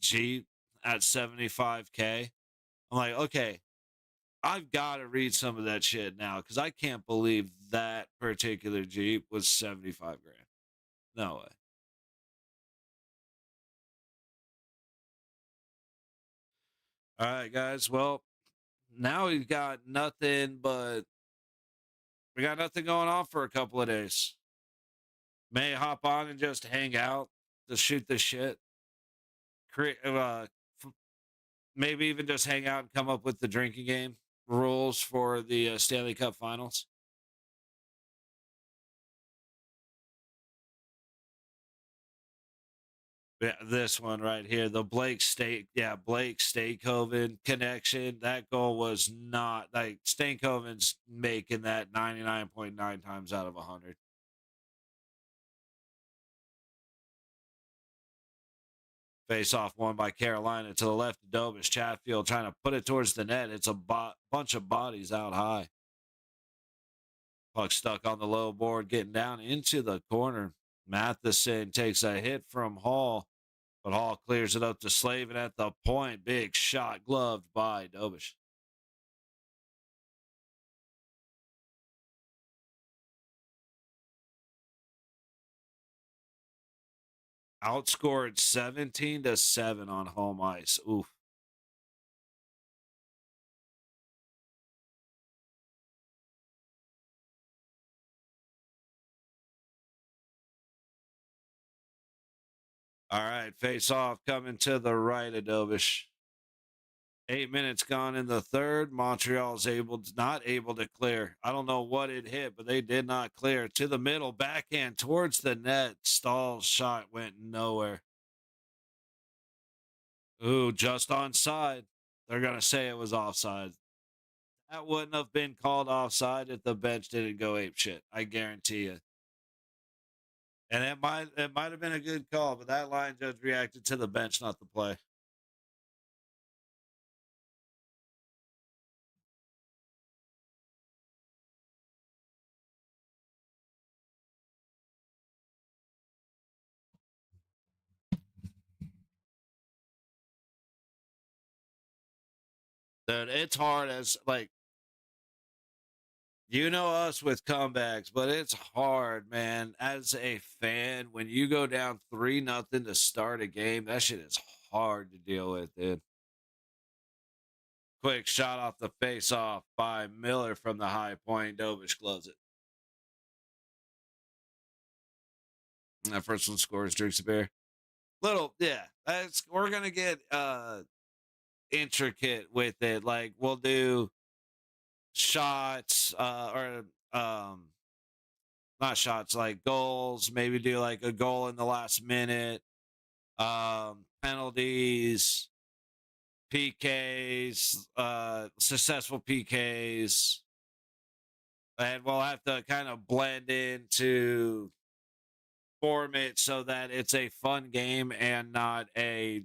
Jeep at 75K, I'm like, okay, I've got to read some of that shit now because I can't believe that particular Jeep was 75 grand. No way. All right, guys. Well, now we got nothing going on for a couple of days. May hop on and just hang out to shoot the shit. Create, maybe even just hang out and come up with the drinking game rules for the Stanley Cup Finals. Yeah, this one right here, the Blake Stankoven connection. That goal was not like Stankoven's making that 99.9 times out of 100. Face off won by Carolina to the left of Dobis. Chatfield trying to put it towards the net. It's a bunch of bodies out high. Puck stuck on the low board, getting down into the corner. Matheson takes a hit from Hall, but Hall clears it up to Slavin at the point. Big shot gloved by Dobish. Outscored 17-7 on home ice. Oof. All right, face off coming to the right of Dobish. 8 minutes gone in the third. Montreal's not able to clear. I don't know what it hit, but they did not clear. To the middle, backhand towards the net. Stahl's shot went nowhere. Ooh, just onside. They're going to say it was offside. That wouldn't have been called offside if the bench didn't go ape shit. I guarantee you. And it might have been a good call, but that line judge reacted to the bench, not the play. Dude, it's hard as like you know us with comebacks, but it's hard, man. As a fan, when you go down 3-0 to start a game, that shit is hard to deal with, dude. Quick shot off the face off by Miller from the high point. Dovish gloves it. And that first one scores, drinks a beer. Little, yeah. We're gonna get intricate with it. Like we'll do shots, or not shots, like goals, maybe do like a goal in the last minute, penalties, PKs, successful PKs, and we'll have to kind of blend into form it so that it's a fun game and not a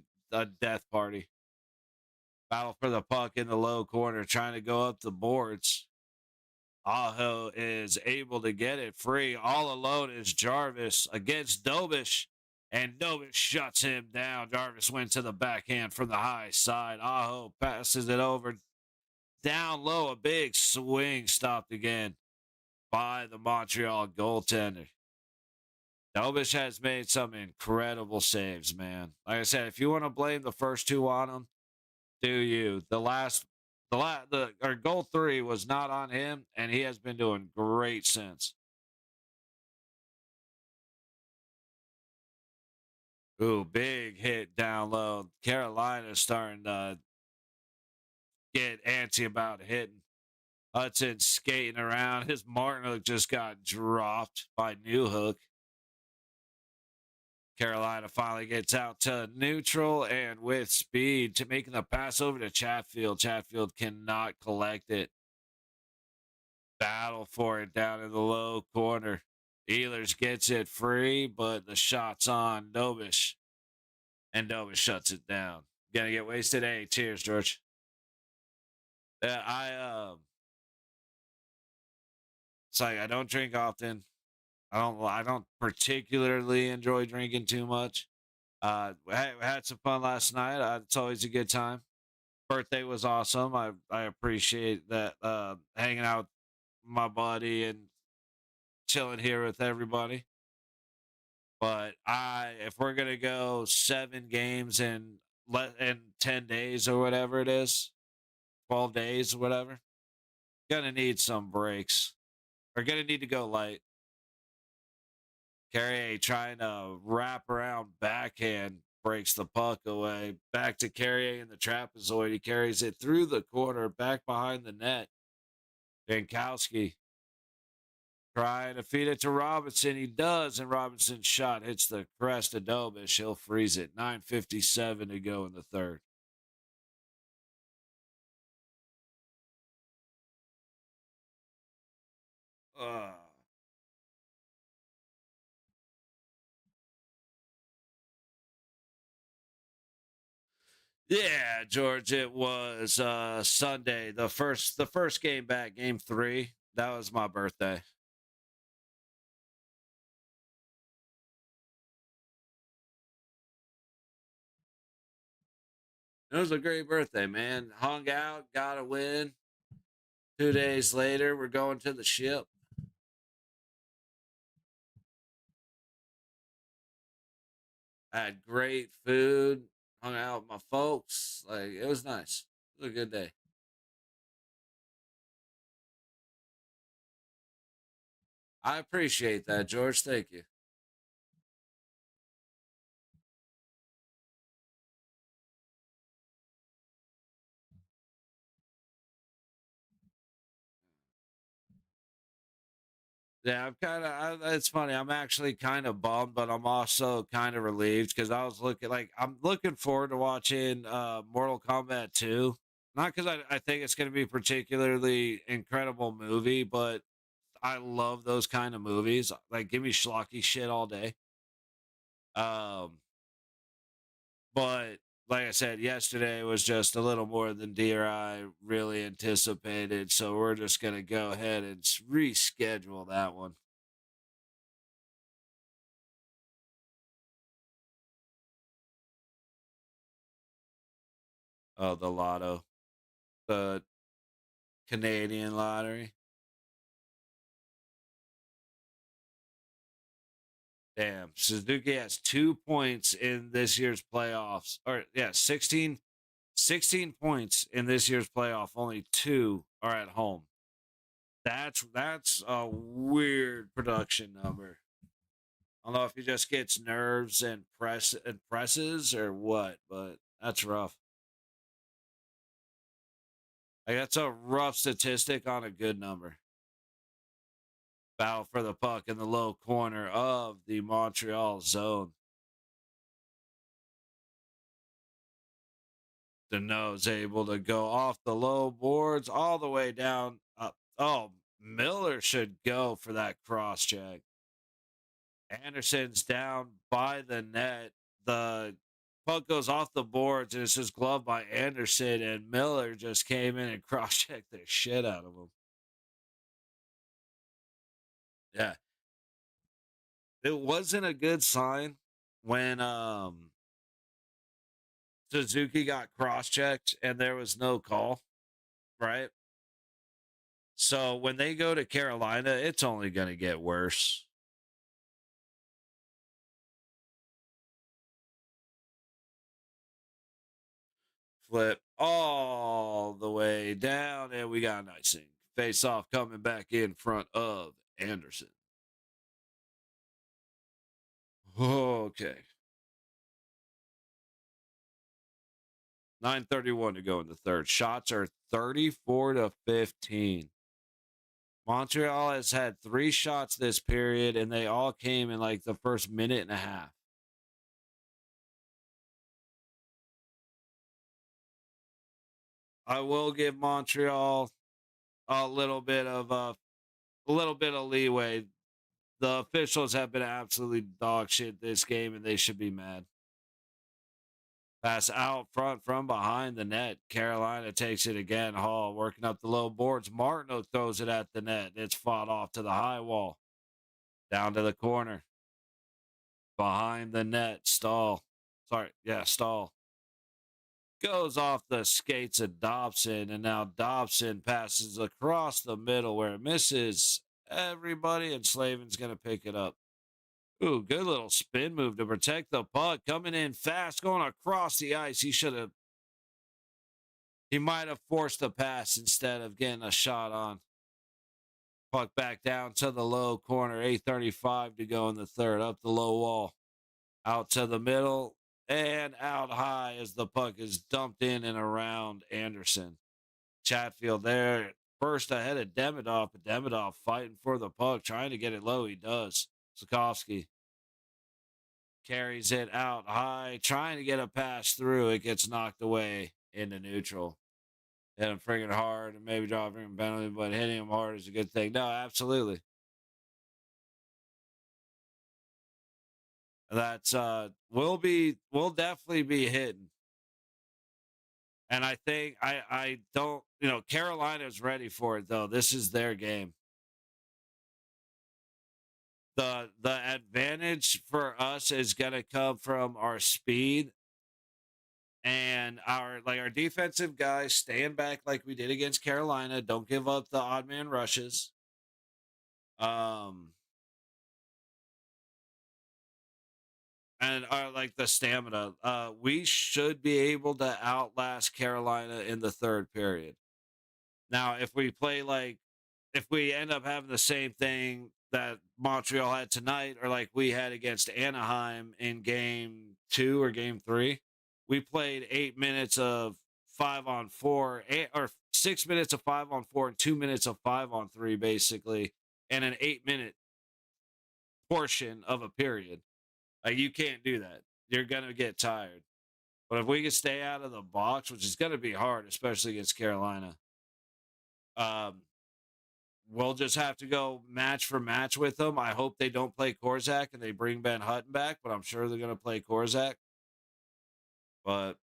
death party. Battle for the puck in the low corner, trying to go up the boards. Aho is able to get it free. All alone is Jarvis against Dobish, and Dobish shuts him down. Jarvis went to the backhand from the high side. Aho passes it over down low. A big swing stopped again by the Montreal goaltender. Dobish has made some incredible saves, man. Like I said, if you want to blame the first two on him, do you? The or goal 3 was not on him, and he has been doing great since. Ooh, big hit down low. Carolina's starting to get antsy about hitting. Hudson skating around. His Martin just got dropped by Newhook. Carolina finally gets out to neutral and with speed to making the pass over to Chatfield. Chatfield cannot collect it. Battle for it down in the low corner. Ehlers gets it free, but the shot's on Dobish. And Dobish shuts it down. Gonna get wasted. Hey, cheers, George. Yeah, it's like I don't drink often. I don't particularly enjoy drinking too much. We had some fun last night. It's always a good time. Birthday was awesome. I appreciate that, hanging out with my buddy and chilling here with everybody. But if we're gonna go 7 games in 10 days or whatever it is, 12 days or whatever, gonna need some breaks. We're gonna need to go light. Carrier trying to wrap around backhand breaks the puck away. Back to Carrier in the trapezoid. He carries it through the corner, back behind the net. Jankowski trying to feed it to Robinson. He does, and Robinson's shot hits the crest of Dobish. He'll freeze it. 9:57 to go in the third. Uh, yeah, George, it was Sunday. The first game back, game 3. That was my birthday. It was a great birthday, man. Hung out, got a win. 2 days later, we're going to the ship. Had great food. Hung out with my folks. Like it was nice. It was a good day. I appreciate that, George. Thank you. Yeah, I'm kind of. It's funny. I'm actually kind of bummed, but I'm also kind of relieved because I'm looking forward to watching Mortal Kombat 2. Not because I think it's going to be a particularly incredible movie, but I love those kind of movies. Like, give me schlocky shit all day. Um, but like I said, yesterday was just a little more than dear I really anticipated. So we're just going to go ahead and reschedule that one. Oh, the lotto. the Canadian lottery. Damn, Suzuki has 2 points in this year's playoffs. Or yeah, 16 points in this year's playoff. Only 2 are at home. That's a weird production number. I don't know if he just gets nerves and presses or what, but that's rough. Like, that's a rough statistic on a good number. Battle for the puck in the low corner of the Montreal zone. Deneau's able to go off the low boards all the way down. Oh, Miller should go for that cross check. Anderson's down by the net. The puck goes off the boards and it's just gloved by Anderson, and Miller just came in and cross checked the shit out of him. Yeah. It wasn't a good sign when Suzuki got cross checked and there was no call, right? So when they go to Carolina, it's only going to get worse. Flip all the way down, and we got an icing. Face off coming back in front of Anderson. Okay. 9:31 to go in the third. Shots are 34-15. Montreal has had 3 shots this period, and they all came in like the first minute and a half. I will give Montreal a little bit of leeway. The officials have been absolutely dog shit this game, and they should be mad. Pass out front from behind the net. Carolina takes it again. Hall working up the low boards. Martineau throws it at the net. It's fought off to the high wall. Down to the corner. Behind the net. Stahl. Stahl. Goes off the skates of Dobson, and now Dobson passes across the middle where it misses everybody, and Slavin's going to pick it up. Ooh, good little spin move to protect the puck. Coming in fast, going across the ice. He might have forced the pass instead of getting a shot on. Puck back down to the low corner. 8:35 to go in the third. Up the low wall. Out to the middle and out high as the puck is dumped in and around Anderson. Chatfield there first ahead of Demidov, but Demidov fighting for the puck, trying to get it low. He does. Sikorsky carries it out high, trying to get a pass through. It gets knocked away into neutral. Hit him friggin' hard and maybe draw a friggin' penalty, but hitting him hard is a good thing. No, absolutely. That's will definitely be hitting. And I think I don't, Carolina's ready for it though. This is their game. The advantage for us is gonna come from our speed and our defensive guys stand back like we did against Carolina. Don't give up the odd man rushes. And like the stamina. We should be able to outlast Carolina in the third period. Now, if we end up having the same thing that Montreal had tonight, or like we had against Anaheim in game 2 or game 3, we played 8 minutes of 5-on-4, or 6 minutes of 5-on-4 and 2 minutes of 5-on-3, basically, and an 8-minute portion of a period. Like, you can't do that. You're going to get tired. But if we can stay out of the box, which is going to be hard, especially against Carolina, we'll just have to go match for match with them. I hope they don't play Korzak and they bring Ben Hutton back, but I'm sure they're going to play Korzak. But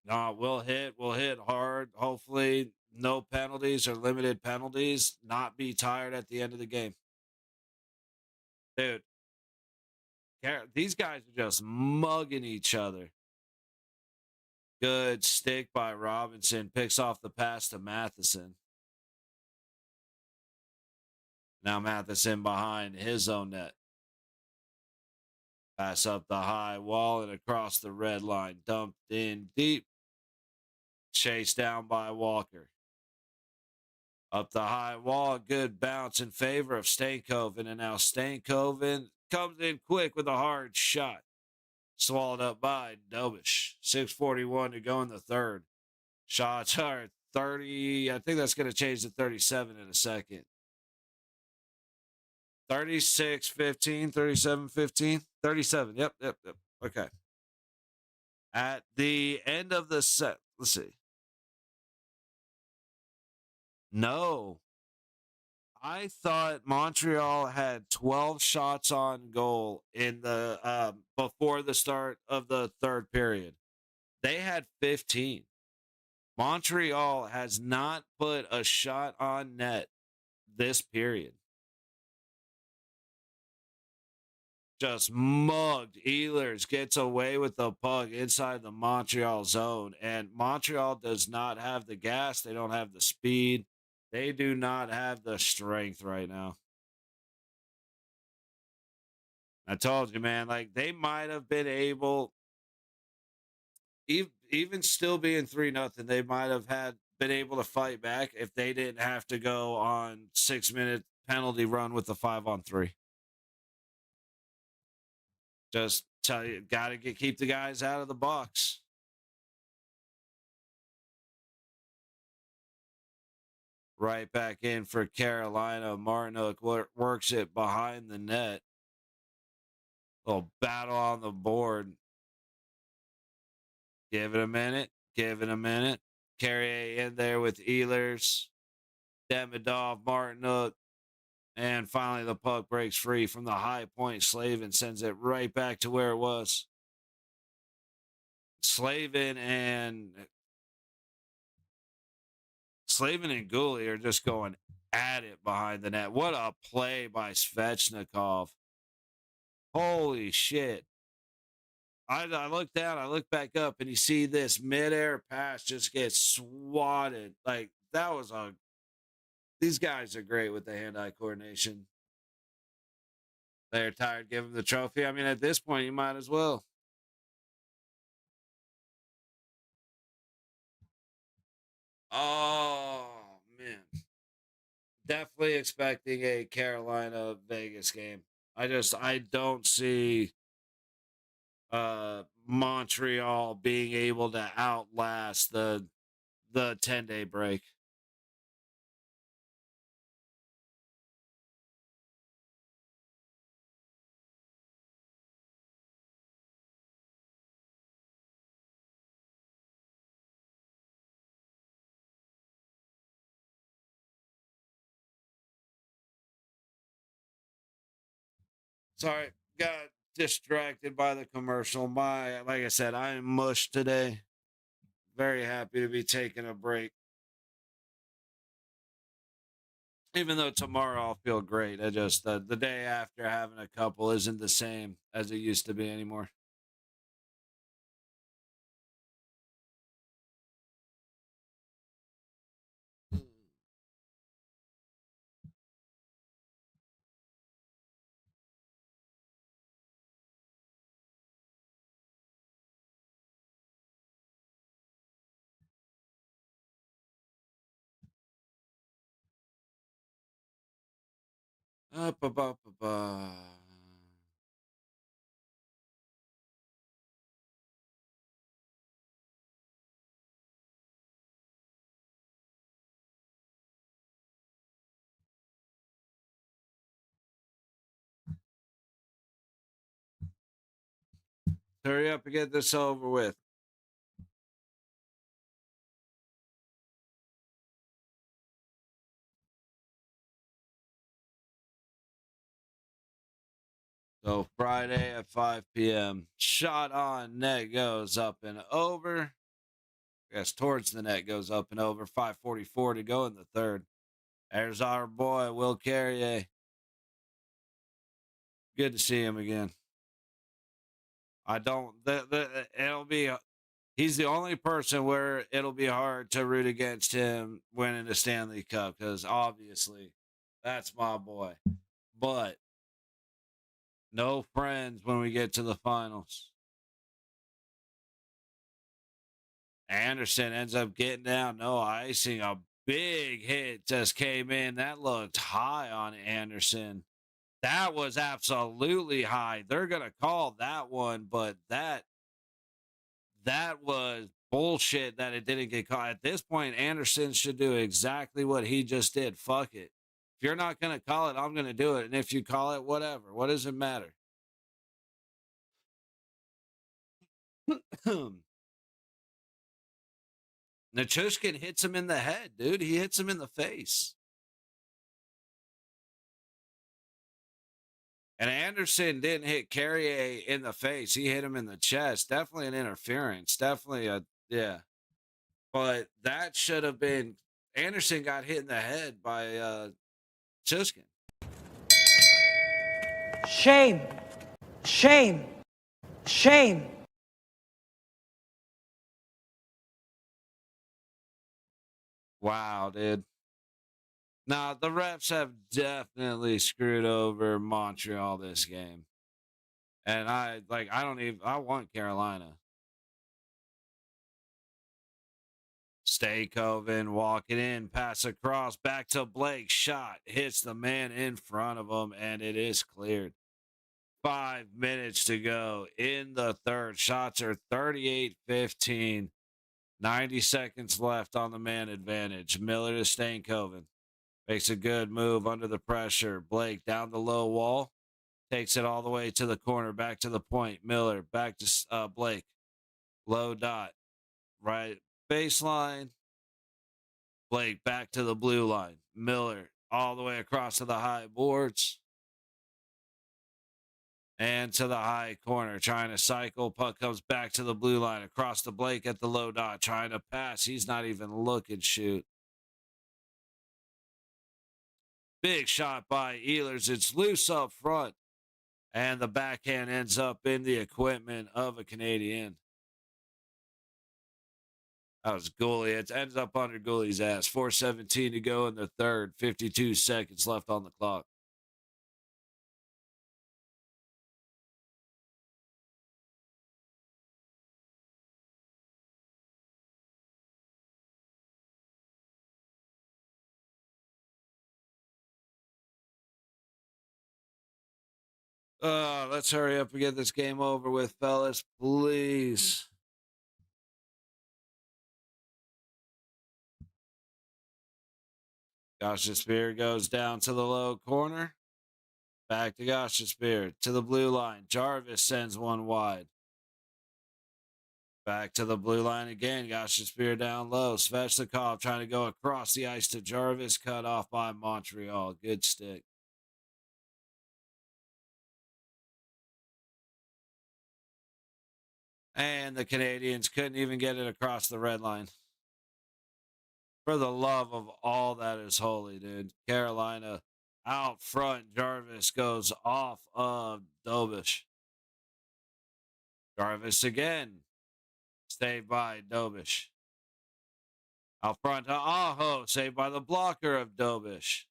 no, we'll hit hard. Hopefully, no penalties or limited penalties. Not be tired at the end of the game. Dude, these guys are just mugging each other. Good stick by Robinson. Picks off the pass to Matheson. Now Matheson behind his own net. Pass up the high wall and across the red line. Dumped in deep. Chased down by Walker. Up the high wall. Good bounce in favor of Stankoven. And now Stankoven comes in quick with a hard shot. Swallowed up by Dobish. 6:41 to go in the third. Shots are 30. I think that's going to change to 37 in a second. 36-15, 37-15, 37. Yep. Okay. At the end of the set, let's see. No. I thought Montreal had 12 shots on goal in the before the start of the third period. They had 15. Montreal has not put a shot on net this period. Just mugged. Ehlers gets away with the puck inside the Montreal zone. And Montreal does not have the gas. They don't have the speed. They do not have the strength right now. I told you, man, like they might have been able, even still being 3-0, they might have been able to fight back if they didn't have to go on 6-minute penalty run with the 5-on-3. Just tell you, got to keep the guys out of the box. Right back in for Carolina. Martinook works it behind the net. Little battle on the board. Give it a minute. Carrier in there with Ehlers. Demidov, Martinook. And finally, the puck breaks free from the high point. Slavin sends it right back to where it was. Slavin and Gully are just going at it behind the net. What a play by Svechnikov. Holy shit. I look down, I look back up, and you see this midair pass just get swatted. Like, that was these guys are great with the hand-eye coordination. They're tired, give him the trophy. I mean, at this point, you might as well. Oh, man. Definitely expecting a Carolina Vegas game. I don't see Montreal being able to outlast the 10-day break. Sorry, got distracted by the commercial. Like I said, I am mush today. Very happy to be taking a break. Even though tomorrow I'll feel great. I just, the day after having a couple isn't the same as it used to be anymore. Ba, ba, ba, ba. Hurry up and get this over with. So Friday at 5 p.m. Shot on net goes up and over. Yes, towards the net goes up and over. 5:44 to go in the third. There's our boy, Will Carrier. Good to see him again. I don't, it'll be, He's the only person where it'll be hard to root against him winning the Stanley Cup because obviously that's my boy. But no friends when we get to the finals. Anderson ends up getting down, no icing. A big hit just came in. That looked high on Anderson. That was absolutely high. They're going to call that one, but that was bullshit that it didn't get caught. At this point, Anderson should do exactly what he just did. Fuck it. If you're not going to call it, I'm going to do it. And if you call it, whatever. What does it matter? Nichushkin hits him in the head, dude. He hits him in the face. And Anderson didn't hit Carrier in the face. He hit him in the chest. Definitely an interference. Definitely a, yeah. But that should have been, Anderson got hit in the head by Nichushkin. Shame. Shame. Shame. Wow, dude. Now, the refs have definitely screwed over Montreal this game. And I want Carolina. Staykoven walking in, pass across, back to Blake, shot, hits the man in front of him, and it is cleared. 5 minutes to go in the third. Shots are 38-15. 90 seconds left on the man advantage. Miller to Staykoven. Makes a good move under the pressure. Blake down the low wall. Takes it all the way to the corner. Back to the point. Miller back to Blake. Low dot. Right baseline. Blake back to the blue line. Miller all the way across to the high boards. And to the high corner. Trying to cycle. Puck comes back to the blue line. Across to Blake at the low dot. Trying to pass. He's not even looking. Shoot. Big shot by Ehlers. It's loose up front. And the backhand ends up in the equipment of a Canadian. That was Goalie. It ends up under Goalie's ass. 4:17 to go in the third. 52 seconds left on the clock. Let's hurry up and get this game over with, fellas, please. Spear goes down to the low corner. Back to Spear to the blue line. Jarvis sends one wide. Back to the blue line again. Spear down low. Svechnikov trying to go across the ice to Jarvis. Cut off by Montreal. Good stick. And the Canadiens couldn't even get it across the red line. For the love of all that is holy, dude. Carolina out front. Jarvis goes off of Dobish. Jarvis again. Saved by Dobish. Out front to Aho. Saved by the blocker of Dobish.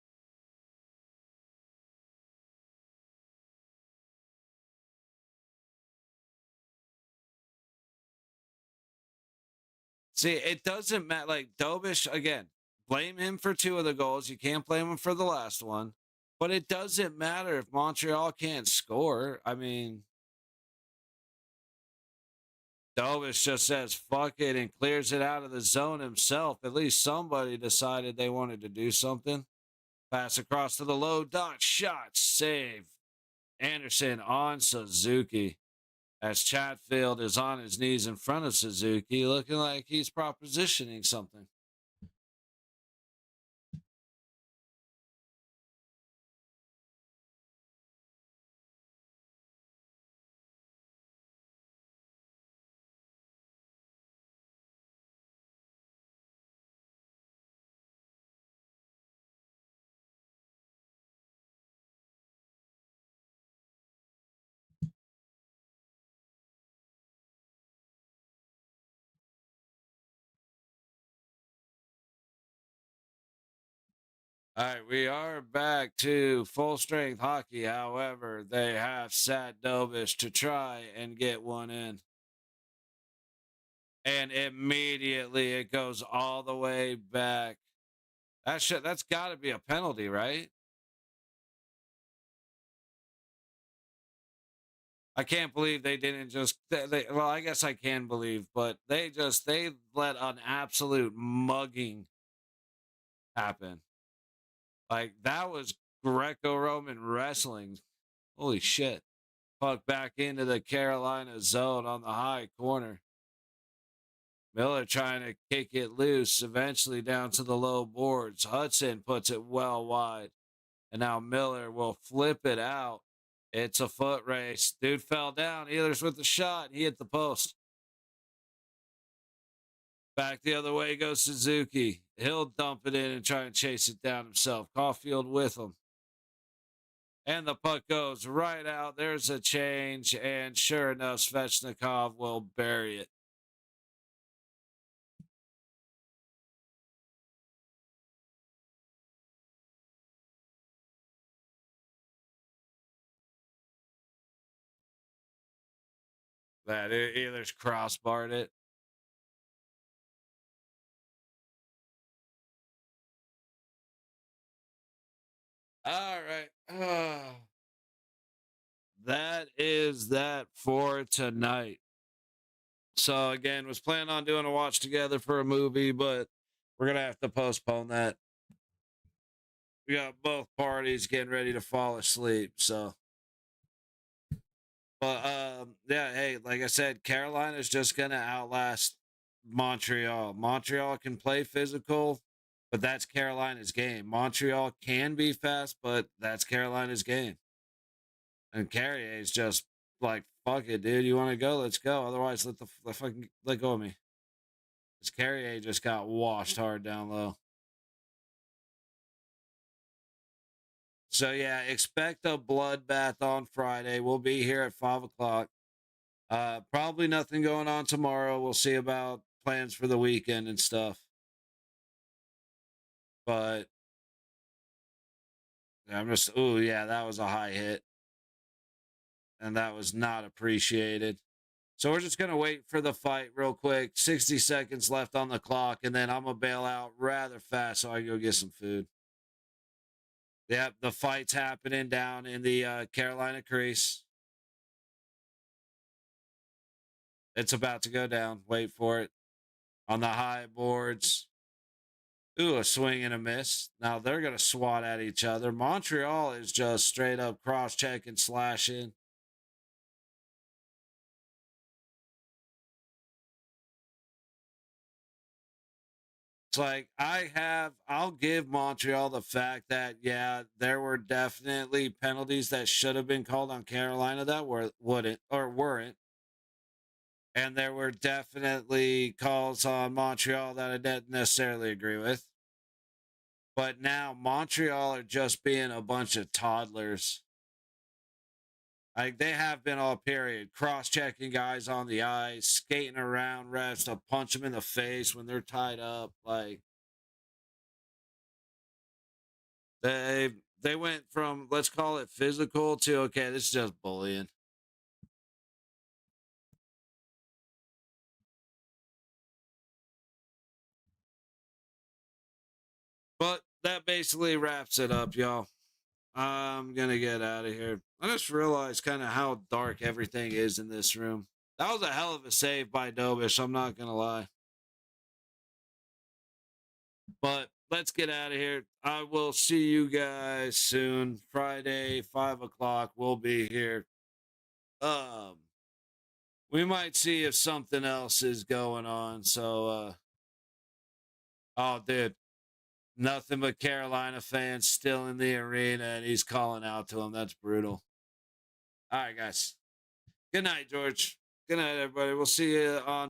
See, it doesn't matter. Like, Dobish, again, blame him for 2 of the goals. You can't blame him for the last one. But it doesn't matter if Montreal can't score. I mean, Dobish just says, fuck it, and clears it out of the zone himself. At least somebody decided they wanted to do something. Pass across to the low dot. Shot. Save. Anderson on Suzuki. As Chatfield is on his knees in front of Suzuki, looking like he's propositioning something. All right, we are back to full strength hockey. However, they have sat Dobish to try and get one in. And immediately it goes all the way back. That's got to be a penalty, right? I can't believe they didn't just well, I guess I can believe, but they let an absolute mugging happen. Like that was Greco-Roman wrestling. Holy shit. Puck back into the Carolina zone on the high corner. Miller trying to kick it loose, eventually down to the low boards. Hudson puts it well wide. And now Miller will flip it out. It's a foot race. Dude fell down. Ehlers with the shot. He hit the post. Back the other way goes Suzuki. He'll dump it in and try and chase it down himself. Caulfield with him. And the puck goes right out. There's a change. And sure enough, Svechnikov will bury it. That Ehlers crossbarred it. All right. That is that for tonight. So again, was planning on doing a watch together for a movie, but we're gonna have to postpone that. We got both parties getting ready to fall asleep. So, but yeah, hey, like I said, Carolina's just gonna outlast Montreal. Montreal can play physical, but that's Carolina's game. Montreal can be fast, but that's Carolina's game. And Carrier is just like, fuck it, dude. You want to go? Let's go. Otherwise, let go of me. Because Carrier just got washed hard down low. So yeah, expect a bloodbath on Friday. We'll be here at 5:00. Probably nothing going on tomorrow. We'll see about plans for the weekend and stuff. But I'm just, oh yeah, that was a high hit, and that was not appreciated. So we're just going to wait for the fight real quick. 60 seconds left on the clock, and then I'm going to bail out rather fast so I can go get some food. Yep, the fight's happening down in the Carolina crease. It's about to go down. Wait for it. On the high boards. Ooh, a swing and a miss. Now they're going to swat at each other. Montreal is just straight up cross-checking, slashing. It's like I'll give Montreal the fact that, yeah, there were definitely penalties that should have been called on Carolina that weren't. And there were definitely calls on Montreal that I didn't necessarily agree with. But now Montreal are just being a bunch of toddlers. Like they have been all period, cross-checking guys on the ice, skating around refs to punch them in the face when they're tied up. Like they went from, let's call it physical, to okay, this is just bullying. But that basically wraps it up, y'all. I'm gonna get out of here. I just realized kind of how dark everything is in this room. That was a hell of a save by Dobish, I'm not gonna lie. But let's get out of here. I will see you guys soon. Friday, 5:00. We'll be here. We might see if something else is going on. So oh dude. Nothing but Carolina fans still in the arena, and he's calling out to him. That's brutal. All right, guys. Good night, George. Good night, everybody. We'll see you on